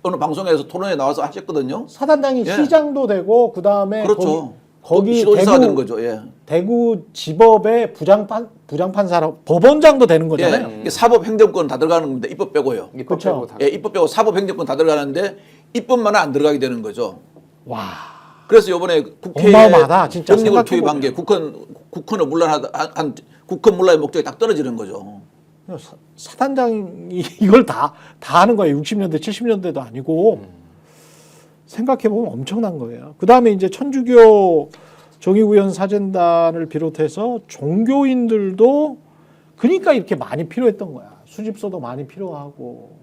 어느 방송에서 토론에 나와서 하셨거든요. 사단장이 예. 시장도 되고 그다음에 그렇죠. 거기 시도지사가 되는 거죠. 예. 대구 지법의 부장판사라 법원장도 되는 거잖아요. 예. 사법 행정권 다 들어가는 겁니다. 입법 빼고요. 입법 그쵸. 빼고 다. 예, 입법 빼고 사법 행정권 다 들어가는데 입법만은 안 들어가게 되는 거죠. 와. 그래서 이번에 국회에 어마어마하다, 진짜 병력을 생각해보면. 투입한 게 국헌을 물러한 국헌 물러의 목적이 딱 떨어지는 거죠. 사단장이 이걸 다 하는 거예요. 60년대, 70년대도 아니고 생각해보면 엄청난 거예요. 그 다음에 이제 천주교 정의구현 사전단을 비롯해서 종교인들도 그러니까 이렇게 많이 필요했던 거야. 수집소도 많이 필요하고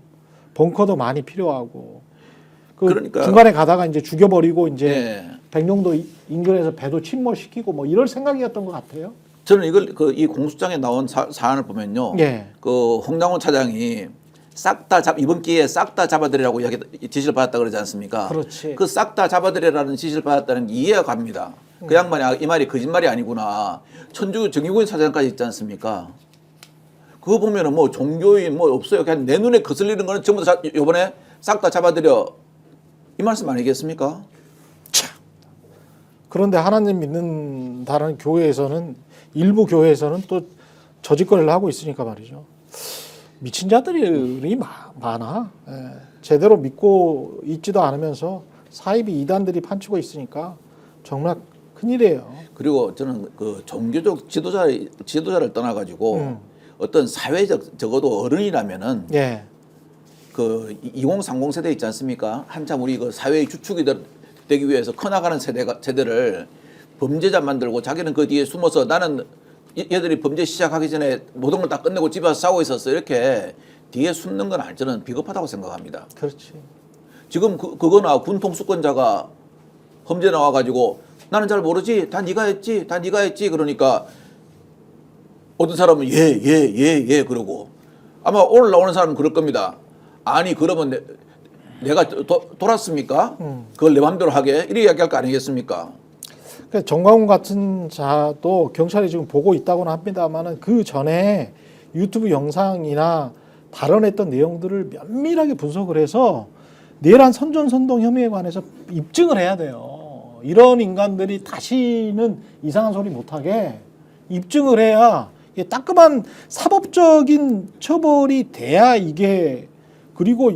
벙커도 많이 필요하고 그러니까 중간에 가다가 이제 죽여버리고 이제 예. 백령도 인근에서 배도 침몰시키고 뭐 이럴 생각이었던 것 같아요. 저는 이걸 이 공수장에 나온 사안을 보면요. 예. 그 홍장원 차장이 이번 기회에 싹 다 잡아들이라고 지시를 받았다 그러지 않습니까? 그렇지. 그 싹 다 잡아들이라는 지시를 받았다는 게 이해가 갑니다. 그 양반이 이 말이 거짓말이 아니구나. 천주교 정의구현 사장까지 있지 않습니까? 그거 보면은 뭐 종교인 뭐 없어요. 그냥 내 눈에 거슬리는 거는 전부 다 이번에 싹 다 잡아들여 이 말씀 아니겠습니까? 그런데 하나님 믿는다는 교회에서는 일부 교회에서는 또 저짓거리를 하고 있으니까 말이죠. 미친 자들이 많아. 예. 제대로 믿고 있지도 않으면서 사이비 이단들이 판치고 있으니까 정말 큰일이에요. 그리고 저는 그 종교적 지도자를 떠나가지고 어떤 사회적 적어도 어른이라면은 예. 그 2030 세대 있지 않습니까? 한참 우리 그 사회의 주축이 되기 위해서 커나가는 세대를 범죄자 만들고 자기는 그 뒤에 숨어서 나는 얘들이 범죄 시작하기 전에 모든 걸 다 끝내고 집에 와서 싸우고 있었어. 이렇게 뒤에 숨는 건 저는 비겁하다고 생각합니다. 그렇지. 지금 그거나 군통수권자가 범죄 나와가지고 나는 잘 모르지. 다 네가 했지. 다 네가 했지. 그러니까 어떤 사람은 예 그러고 아마 오늘 나오는 사람은 그럴 겁니다. 아니 그러면 내가 돌았습니까? 그걸 내 맘대로 하게 이렇게 이야기할 거 아니겠습니까? 그러니까 정광훈 같은 자도 경찰이 지금 보고 있다고는 합니다만은 그 전에 유튜브 영상이나 발언했던 내용들을 면밀하게 분석을 해서 내란 선전선동 혐의에 관해서 입증을 해야 돼요. 이런 인간들이 다시는 이상한 소리 못하게 입증을 해야 이게 따끔한 사법적인 처벌이 돼야 이게 그리고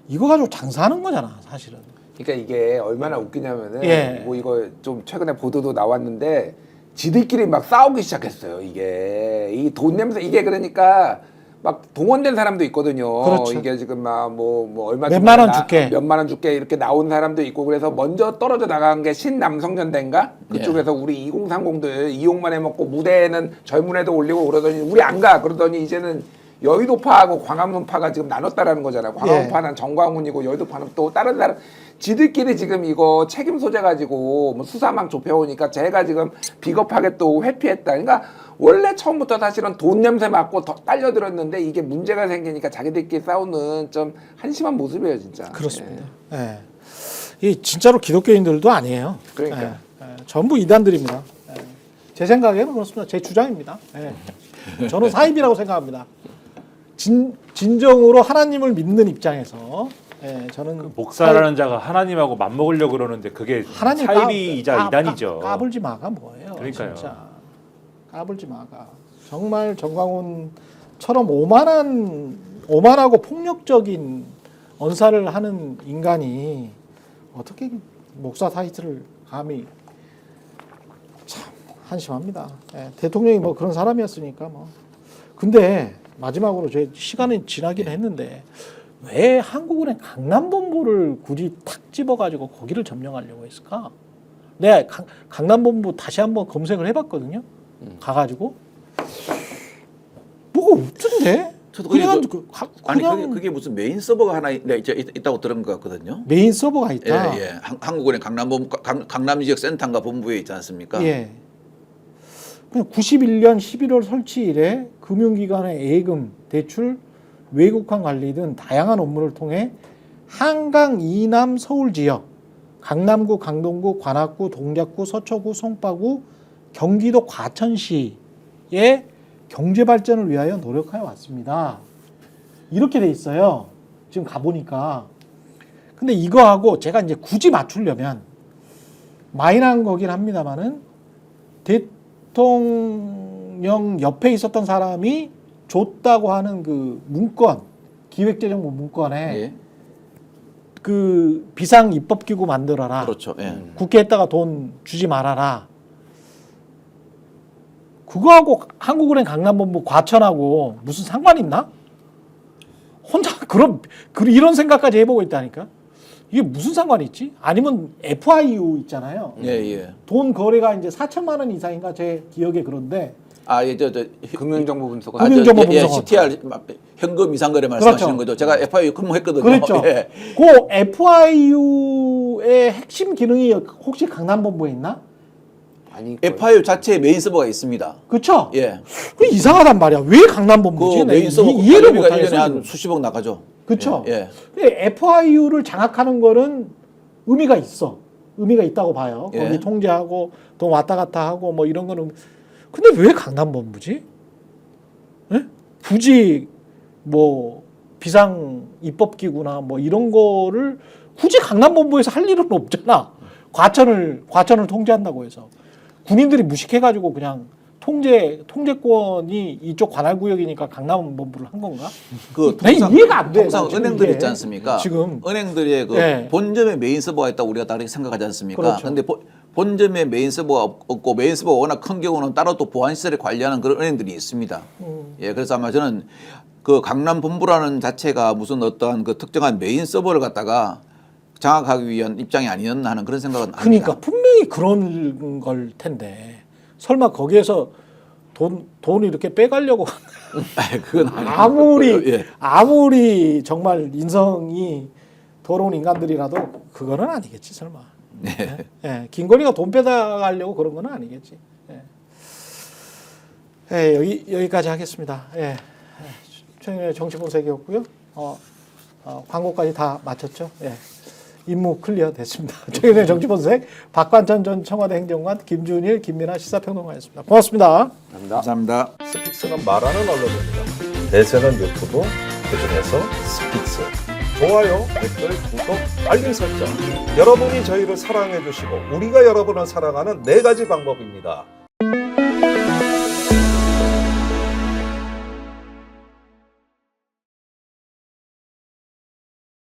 이거 가지고 장사하는 거잖아 사실은. 그러니까 이게 얼마나 웃기냐면은 예. 뭐 이거 좀 최근에 보도도 나왔는데 지들끼리 막 싸우기 시작했어요. 이게 이 돈 냄새 이게 그러니까 막 동원된 사람도 있거든요. 그렇죠. 이게 지금 막 뭐 얼마 몇만 원 줄게. 몇만 원 줄게 이렇게 나온 사람도 있고 그래서 먼저 떨어져 나간 게 신남성전대인가 그쪽에서 우리 2030들 이용만 해먹고 무대에는 젊은 애도 올리고 그러더니 우리 안 가 그러더니 이제는 여의도파하고 광화문파가 지금 나눴다라는 거잖아요. 광화문파는 정광훈이고 여의도파는 또 다른 사람 지들끼리 지금 이거 책임 소재 가지고 뭐 수사망 좁혀오니까 제가 지금 비겁하게 또 회피했다. 그러니까 원래 처음부터 사실은 돈 냄새 맡고 더 딸려들었는데 이게 문제가 생기니까 자기들끼리 싸우는 좀 한심한 모습이에요, 진짜. 그렇습니다. 예. 이 진짜로 기독교인들도 아니에요. 그러니까. 예. 전부 이단들입니다. 예. 제 생각에는 그렇습니다. 제 주장입니다. 예. 저는 사입이라고 생각합니다. 진정으로 하나님을 믿는 입장에서 저는 목사라는 자가 하나님하고 맞먹으려고 그러는데 그게 하나님 사이비이자 이단이죠. 까불지 마가 뭐예요? 그러니까요. 진짜. 까불지 마가. 정말 정광훈처럼 오만하고 폭력적인 언사를 하는 인간이 어떻게 목사 타이틀을 감히 참 한심합니다. 예, 대통령이 뭐 그런 사람이었으니까 뭐. 근데 마지막으로 제 시간이 지나긴 했는데 왜 한국은행 강남본부를 굳이 탁 집어가지고 거기를 점령하려고 했을까? 내가 강남본부 다시 한번 검색을 해봤거든요. 가가지고 뭐가 없던데? 저도 그냥 아니 그게 무슨 메인 서버가 하나 있다고 들은 것 같거든요. 메인 서버가 있다. 예. 한국은행 강남 지역 센터인가 본부에 있지 않습니까? 예. 그냥 91년 11월 설치 이래 금융기관의 예금, 대출, 외국환 관리 등 다양한 업무를 통해 한강 이남 서울 지역, 강남구, 강동구, 관악구, 동작구, 서초구, 송파구, 경기도 과천시의 경제 발전을 위하여 노력하여 왔습니다. 이렇게 돼 있어요. 지금 가보니까. 근데 이거하고 제가 이제 굳이 맞추려면 마이너한 거긴 합니다만은 대통령 옆에 있었던 사람이 줬다고 하는 그 문건, 기획재정부 문건에 예. 그 비상 입법기구 만들어라. 그렇죠. 예. 국회에다가 돈 주지 말아라. 그거하고 한국은행 강남본부 과천하고 무슨 상관이 있나? 혼자 이런 생각까지 해보고 있다니까. 이게 무슨 상관이 있지? 아니면 FIU 있잖아요. 예, 예. 돈 거래가 이제 4천만 원 이상인가 제 기억에 그런데 아, 예, 금융정보 분석. 금융정보 예, 분석원. CTR 현금 이상거래 말씀하시는 그렇죠. 거죠. 제가 FIU 근무했거든요. 그렇죠. 예. 그 FIU의 핵심 기능이 혹시 강남본부에 있나? 아니 FIU 자체에 메인 서버가 있습니다. 그렇죠? 예. 그 이상하단 말이야. 왜 강남본부지? 그 메인 서버 이해를 관리비가 못하겠어. 1년에 한 수십억 나가죠. 그렇죠. 예. FIU를 장악하는 거는 의미가 있어. 의미가 있다고 봐요. 예. 거기 통제하고 돈 왔다 갔다 하고 뭐 이런 거는. 근데 왜 강남본부지? 예? 굳이 뭐 비상 입법기구나 뭐 이런 거를 굳이 강남본부에서 할 일은 없잖아. 과천을 통제한다고 해서 군인들이 무식해가지고 그냥 통제권이 이쪽 관할구역이니까 강남본부를 한 건가? 그 난 이해가 안 돼. 통상 나 지금 은행들 이게. 있지 않습니까? 지금 은행들의 그 예. 본점에 메인 서버가 있다고 우리가 다르게 생각하지 않습니까? 그렇죠. 근데 본점에 메인 서버가 없고 메인 서버가 워낙 큰 경우는 따로 또 보안 시설을 관리하는 그런 은행들이 있습니다. 예, 그래서 아마 저는 그 강남 본부라는 자체가 무슨 어떠한 그 특정한 메인 서버를 갖다가 장악하기 위한 입장이 아니었나 하는 그런 생각은 합니다. 그러니까 분명히 그런 걸 텐데 설마 거기에서 돈 이렇게 빼가려고 그건 아니고요. 예. 아무리 정말 인성이 더러운 인간들이라도 그거는 아니겠지 설마. 네. 예, 김건희가 돈 빼다가려고 그런 건 아니겠지. 예. 예, 여기까지 하겠습니다. 예. 최근에 정치분석이었고요. 광고까지 다 마쳤죠. 예. 임무 클리어 됐습니다. 최근의 정치분석 박관천 전 청와대 행정관, 김준일, 김민아 시사평론가였습니다. 고맙습니다. 감사합니다. 스픽스는 말하는 언론입니다. 대세는 유튜브, 그중에서 스픽스. 좋아요, 댓글, 구독, 알림 설정. 여러분이 저희를 사랑해 주시고 우리가 여러분을 사랑하는 4가지 방법입니다.